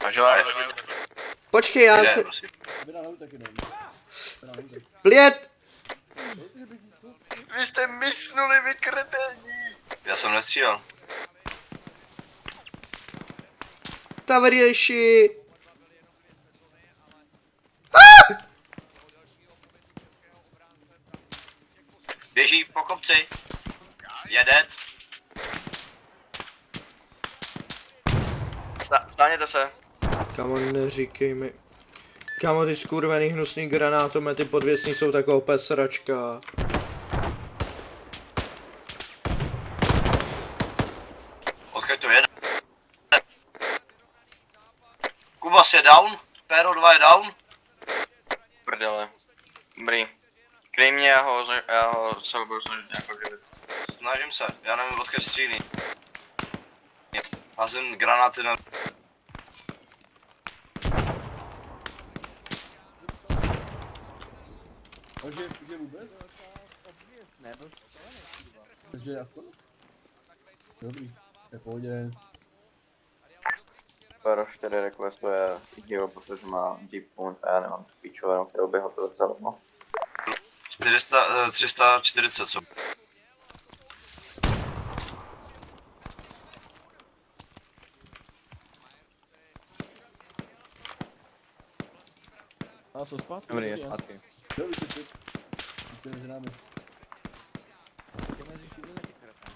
Mažová, Počkej, já se... Bliet! Vy jste mysnuli, vy kreténi. Já jsem nestřílel. Tavarieši! Běží po kopci. Jedet. Stáněte se. Kamo, neříkej mi. Kamo, ty skurvený hnusný granátomety podvěsní jsou takovou pesračka. Odkud to jede? Kubas je down, Pero 2 je down. Prdele. Dobrý. Kryj mě, já ho se budu snažit nějakou živit. Snažím se, já nevím odkud střílí. Házím granáty na... že vůbec? Ne, byl střelený, kurva. Takže aspoň? Dobrý, to je pohodě. Pero 4 requestuje Hero, protože má deep wound a já nemám tu píčovinu, kterou by ho to docela no. 340, co? A jsou zpátky? Dobrý, je zpátky. Dobrý, šepit. Jste mezi námi. Ty mezi šumy na těch krapách.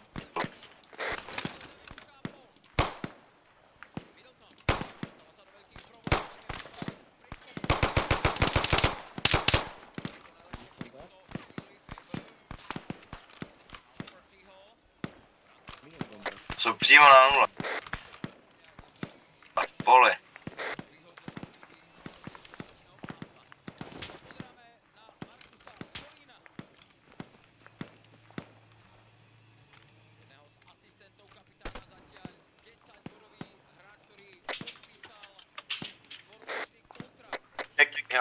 Jsou přímo na 0. Pole.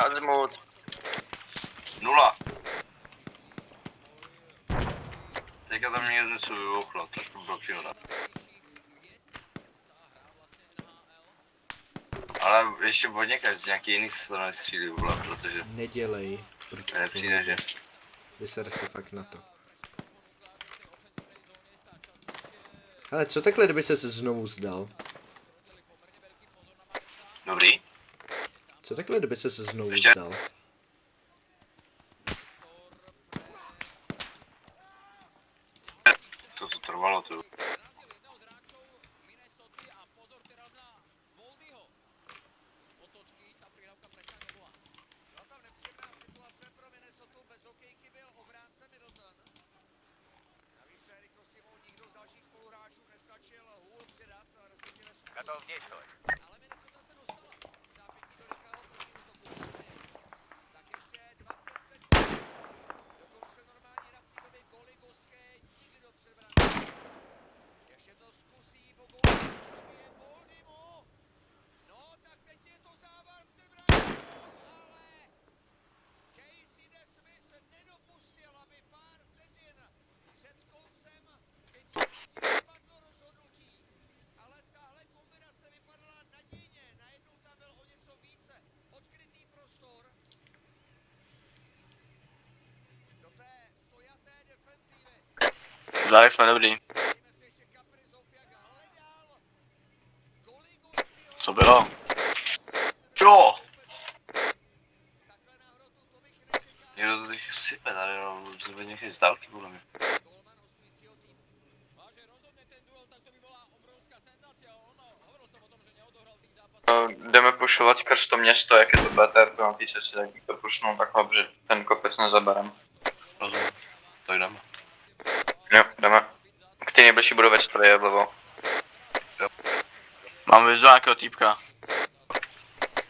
Hazmut. 0. Teďka tam někde něco vybuchlo, trošku bylo příhoda. Ale ještě od někaď z nějaký jiný strany střílí vole, protože Nedělej. nepřijde, že? Vyser se fakt na to. Ale co takhle, kdyby se znovu zdal? Dobrý. Co takhle, kdyby se znovu Ještě? zdal? To trvalo tu. Готов действовать. Zárek jsme dobrý. Co bylo? Jo! Někdo to teď sype tady, no, zbyt někdy z dálky podle mě. Jdeme pušovat skrz to město, jak je to BTR, na té cestě, tak to pušnou takhle, že ten kopec nezaberem. Rozumím, to jdeme. Jo, jdeme. K té nejbližší budově stroje vlevo. Jo. Mám vizu nějakého týpka.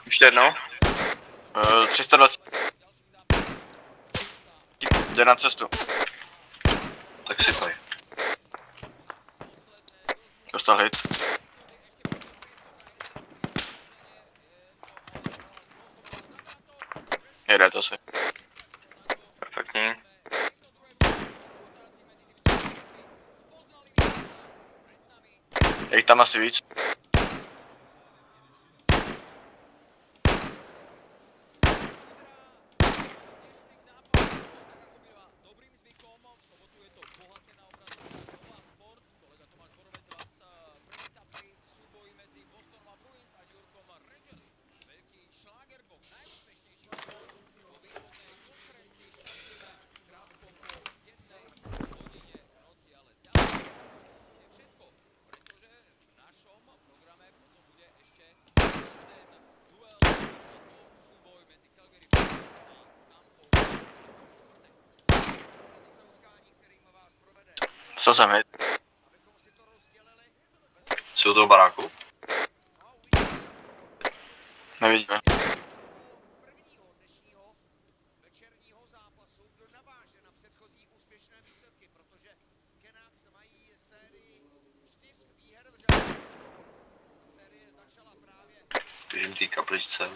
Ještě jednou? 320. Jde na cestu. Tak sypaj. Dostal hit. Jede to si. Perfektní. Je jich tam asi víc. Co jsem hit? Jsou u toho baráku? Nevidíme. Běžím tý kapličce.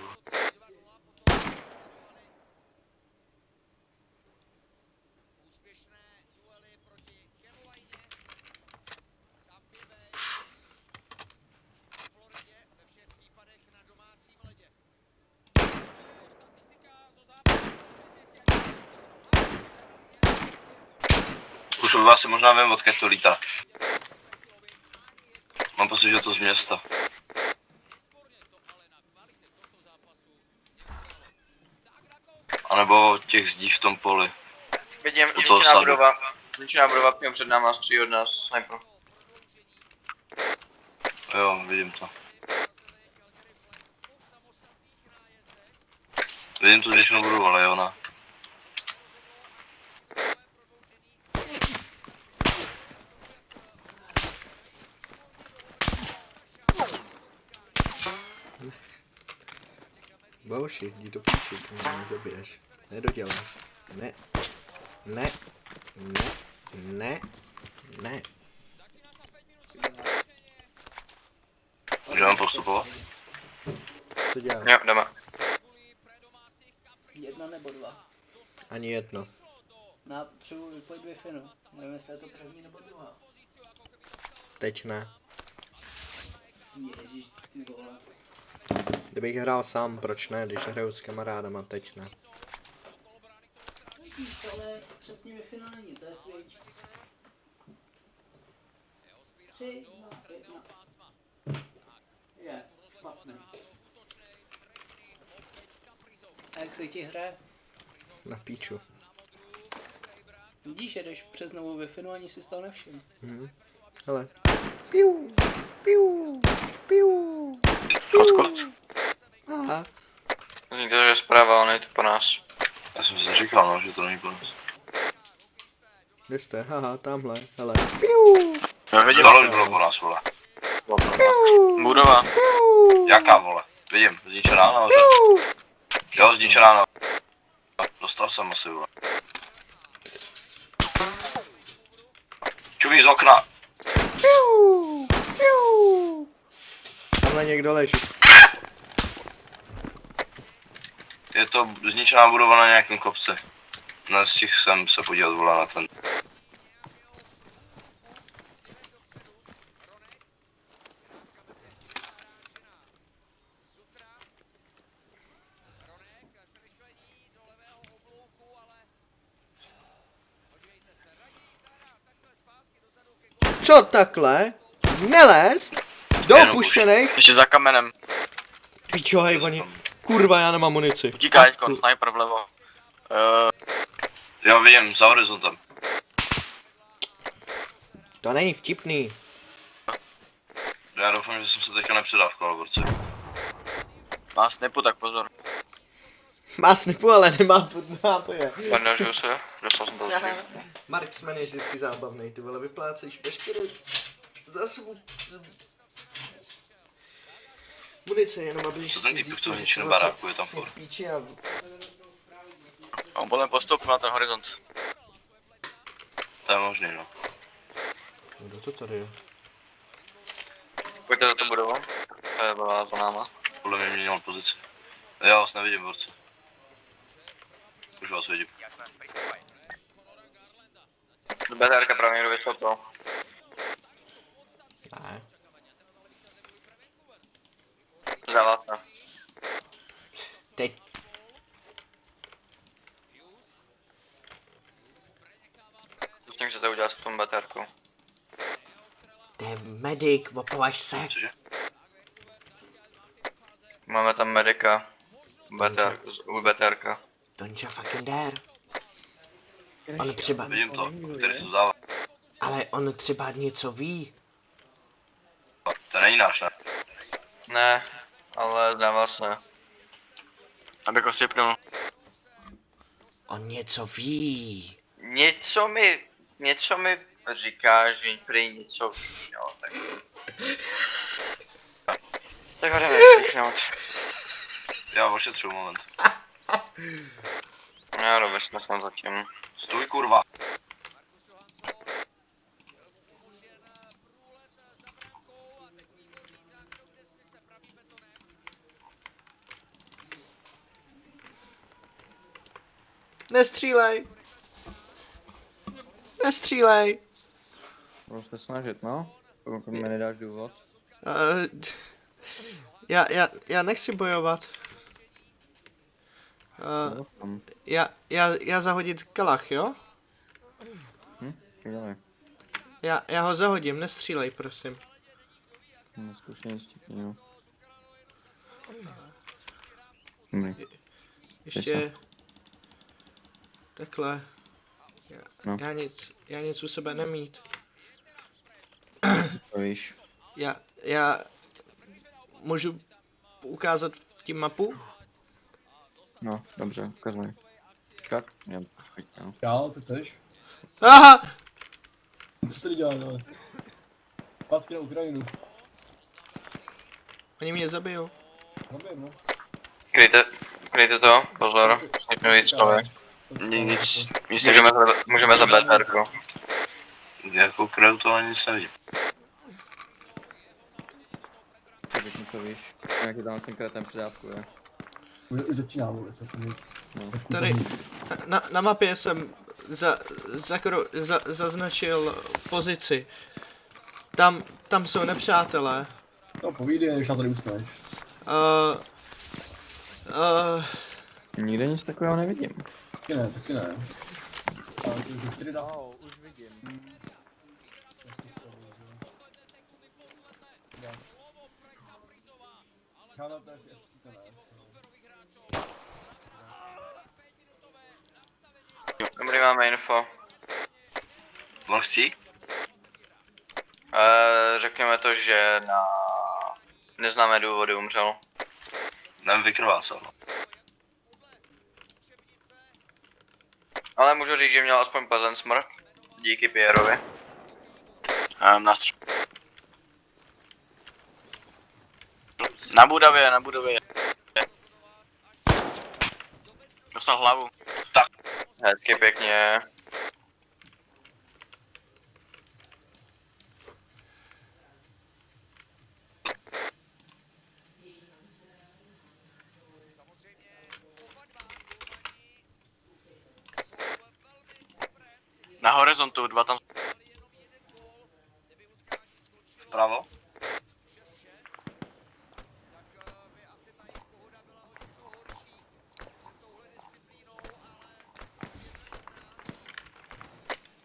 já si možná vím, odkud to lítá. Mám pocit, že to z města. A nebo těch zdí v tom poli. Vidím, Do toho sadu. zničená budova přímo před náma, střílí od nás sniper. Jo, vidím to. Vidím tu zničenou budovu, ale jo, ne. Boši, jdi do píči, ty mě nezabiješ. Nedoděláš. Ne. Ne. Ne. Ne. Ne. Můžeme postupovat? Co dělám? Jo, jdeme. 1 nebo 2? Ani jedno. Na potřebuji vypojit 2 finu. Nevím, jestli je to první nebo druhá. Teď ne. Ježiš, ty vole. Kdybych hrál sám, proč ne, když hraju s kamarádama, teď ne. Vidíš, ale přesně ve finále není, to je switch. 3, 2, 1. Je, špatný. A jak se ti hraje? Na píču. Vidíš, jedeš přes novou Wi-Fi, ani si z toho nevšiml. Hele. Piu, piu, piu. Odkud? Aha. Nikdo je zpráva, on je to po nás. Já jsem si říkal, no, že to není po nás. Kde jste? Haha, tamhle, hele. Piu. Já vidím, tohle bylo po nás, vole. Budova. Jaká, vole? Vidím, zničená nahoře. Jo, zničená nahoře. Dostal jsem asi, vole. Čuví z okna. Tamhle někdo leží. Je to zničená budova na nějakém kopci. Nestihl jsem se podívat, vole, na ten. Co takhle? Nelez? Do opuštěnej? Ještě za kamenem. Pičo, hej, oni. Kurva, já nemám munici. Utíká teďkon, sniper vlevo. Jo, vidím, za horizontem. To není vtipný. Já doufám, že jsem se teďka nepředal v kolaborci. Má snipu, tak pozor. Má snipu, ale nemá nápoje. Bandažuju se, dostal jsem to dřív. Marksman je vždycky zábavný, ty vole, vyplácíš veškeré zásobu munice, jenom abych To ten typ, co zničený baráku, je tam for. píči a... On podle postup na ten horizont. To je možný, no. Kdo to tady je? Pojďte za to budovu. To je byla za náma. Podle mě měnil pozici. Já vás nevidím, borci. Už vás vidím. BTRka pravně jdu vysokou. Ne. Za vás ne. Teď. S tím chcete udělat s tom BTRku. To je medic, opovaž se. Cože? Máme tam medika. BTRka. Donča fucking dare. On třeba... Vidím to, který se zdává. Ale on třeba něco ví. To není náš, ne? Ne, ale zdává se. Abych ho sypnul. On něco ví. Něco mi říká, že prý něco ví, no, tak. Tak ho jdeme vyslechnout. Já ošetřu moment. Já jdu vyslechnout zatím. Stůj, kurva. Nestřílej. Nestřílej. Budu se snažit, no. Pokud mi nedáš důvod. Já nechci bojovat. Já zahodit kalach, jo? dělej. Já ho zahodím, nestřílej, prosím. No, zkušeně stípný, no. Dobrý. Ještě... Takhle. No. Já nic u sebe nemít. To víš. Já... Můžu ukázat tím mapu? No, dobře, ukazuj. Jak? Já počkej, no. Jo, ty chceš? Aha! Co tady děláš, ale? Pásky na Ukrajinu. Oni mě zabijou. Zabijeme, no. Kryjte to, pozor, snižme víc člověk. Můžeme zabít Herko. Jako krev to ani se nevidí. Řekni, co víš. Nějaký tam ten kretem předávkuje. Už začíná, vole, co to Tady na mapě jsem zaznačil pozici. Tam jsou nepřátelé. No povídej, než na tady usneš. Nikde nic takového nevidím. Taky ne. Ale to už 4 dá. Už vidím. Dobrý, máme info. Morchcík? Řekněme to, že na neznámé důvody umřel. Nevím, vykrvácel. Ale můžu říct, že měl aspoň plezen smrt. Díky Pierovi. Na budově. Dostal hlavu. Hezky pěkně. Na horizontu, 2 tam. Vpravo?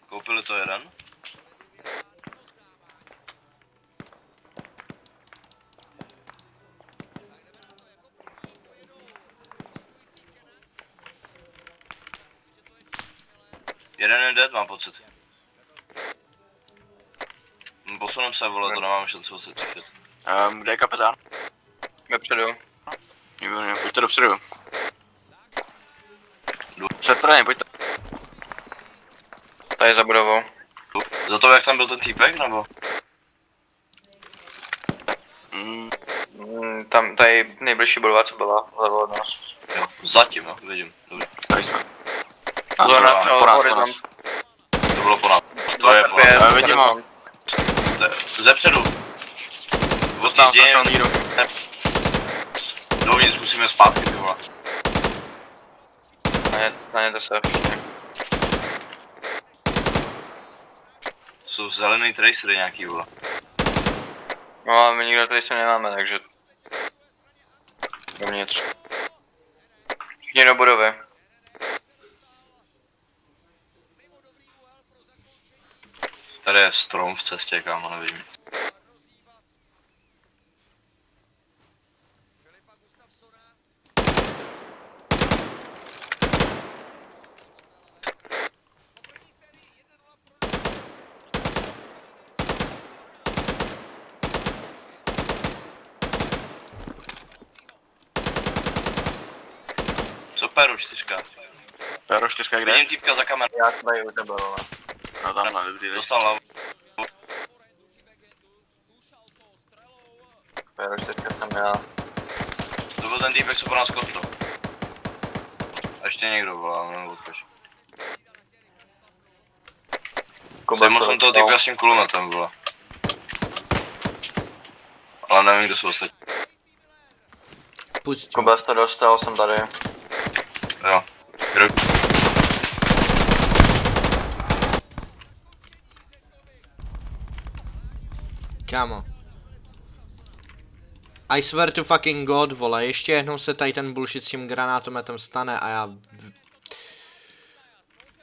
Koupili to jeden? Jeden je dead, mám pocit. Posunem se, vole, to nemám šanci se cítit. Kde je kapitán? Vepředu. Výborně, pojďte dopředu. Před pojďte. Tady za budovou. Za to, jak tam byl ten týpek, nebo? Tam, tady nejbližší budova, co byla, zleva od nás. Jo, zatím, no, vidím, dobrý. Tady jsme. Po nás. To bylo po nás. To je po nás. Vidím ho. Zepředu. Odjíždějem. Dovnitř musíme zpátky, ty vole. Naněte se všichni. Jsou zelený tracery nějaký, vole. No ale my nikdo tady se nemáme, takže... Dovnitř. Všichni do budovy. Tady je strom v cestě, kámo, nevidím. Co Péro 4? Péro 4 kde? Vidím týpka za kamerou. Já jsem tady u tebe, ale... No tamhle, dobrý. Dostal hlavu. Péro 4 jsem já. To byl ten týpek, co po nás kotl. A ještě někdo volá, nebo odkaž. Zajmul jsem toho týpka s tím kulometem, vole. Ale nevím, kdo jsou ostatní. Kuba jste dostal, jsem tady. Jo. Kámo. I swear to fucking god, vole, ještě jednou se tady ten bullshit s tím granátometem stane a já...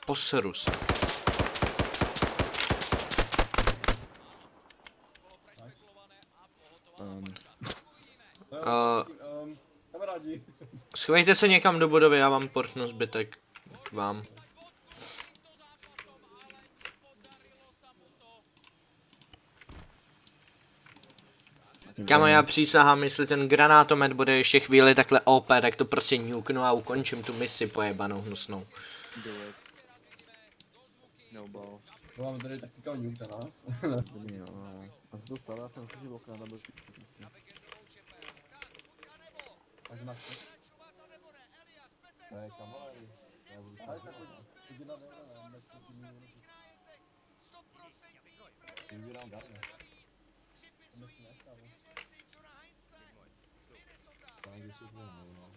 Poseru se. Kamarádi. Schovejte se někam do budovy, já vám portnu zbytek k vám. Kámo, já přísahám, jestli ten granátomet bude ještě chvíli takhle OP, tak to prostě nuknu a ukončím tu misi pojebanou hnusnou. Do it. No balls. Máme tady taktika nuke, no. A to stala jsem si okna na bezpečí. Takže máš to? Ne, kamarádi. Já budu ale tak jdi na dole, než to tím minuty. Vybírám darně. Než si nestavu. Tak, když si to no.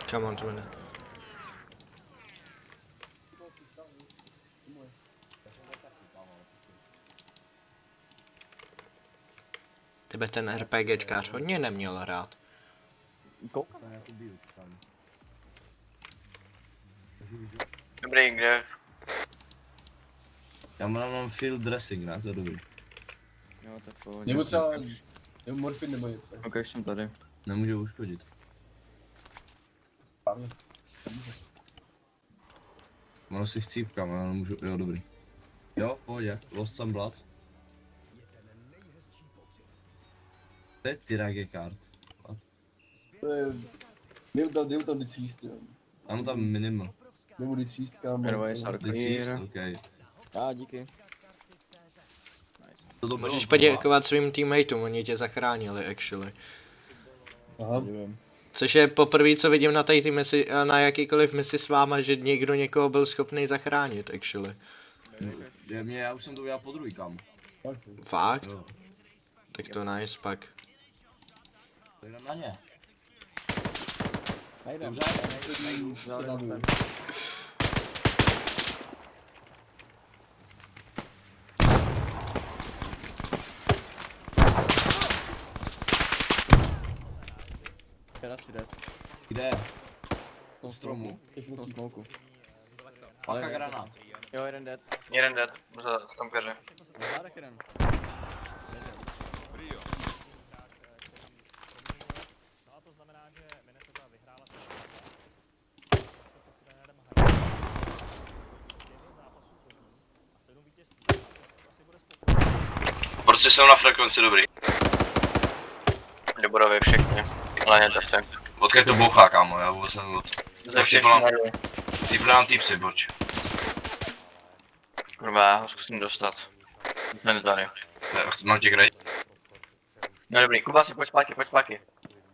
Come on, 2 minutes. Tebe ten RPGčkář hodně neměl hrát. Koukám. Dobrý, kde? Já mám field dressing, ne? To je dobrý. Jo, tak pohodě. Nebo třeba, nebo morfin nebo něco. Ok, jsem tady. Nemůže uškodit. Ono si chcípkám, ale nemůžu, jo dobrý. Jo, pohodě, lost some blood. To je Tirage card. To je, nejdu tam decíst, jo. Ano tam minimal. Nebo decíst, kámo. Decíst, okej. Díky. Můžeš poděkovat svým teammateům, oni tě zachránili actually. Aha. Což je poprvé, co vidím na té misi, na jakýkoliv misi s váma, že někdo někoho byl schopný zachránit actually. Já už jsem to udělal po druhý, kámo. Fakt? Jo. Tak to nice pak. To jdem na ně. Nejdem. Dobře. Teda si dead. Kde? V tom stromu. V tom smoku. Paka granát. Jo, jeden dead. Jeden dead, v tom keře. Zádech jeden. Prostě jsem na frekvenci dobrý. Do budovy všichni. Ale nedržte. Odkud to bouchá, kámo, já vůbec nevím. Ze všech směrů. Typnám týpsy, pojď. Kurva, já ho zkusím dostat. Ten tady. Ne, mám tě kde? No dobrý, Kubasi, pojď zpátky.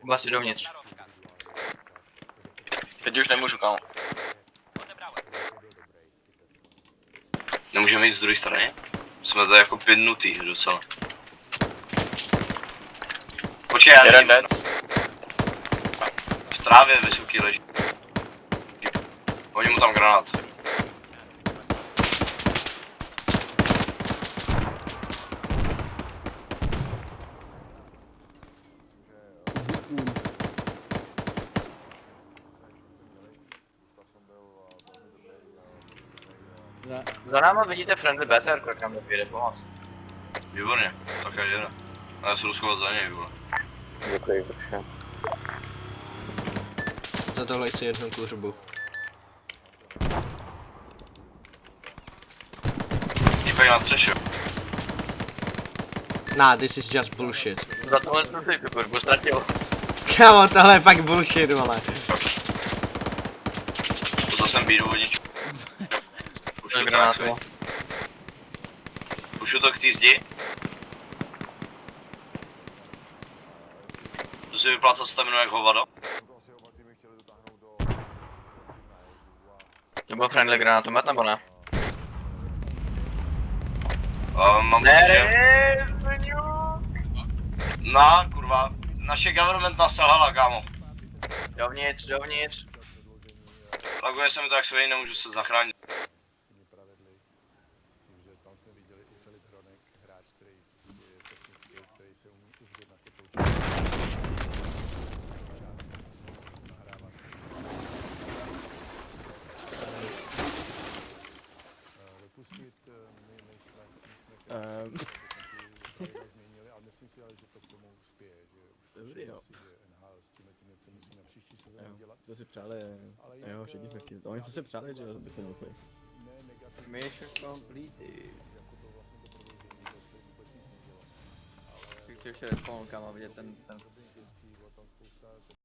Kubasi dovnitř. Teď už nemůžu, kámo. Nemůžeme jít z druhé strany? Jsme tady jako pětnutý docela. Počkej, já jeden dead. V trávě vysoký leží. Hodí mu tam granát. Za náma vidíte friendly BTR, jak nám dopůjde pomoct. Výborně, tak já jde. A já se jdu schovat za něj, vole. Děkuji, proszę. Za tohle chci jednu kuřbu. Týpek na střeše. Nah, this is just bullshit. Za tohle jsem si tu kurbu ztratil. Kámo, tohle je fakt bullshit, vole. To jsem bídu vodič. Pušu granátu. Pušu to k té zdi. Jdu si vyplácat staminu jak hovado. To byl friendly granátomet nebo ne? Mám určitě. Na, kurva. Naše government nás selhala, kámo. Dovnitř, dovnitř. Laguje se mi to, jak se vejde, nemůžu se zachránit. Dobrý, jo. Co si přáli, jo, všichni jsme chtěli, oni jsme si přáli, že by to mohli. Mission completed. Si chci ještě respawn, kam a vidět ten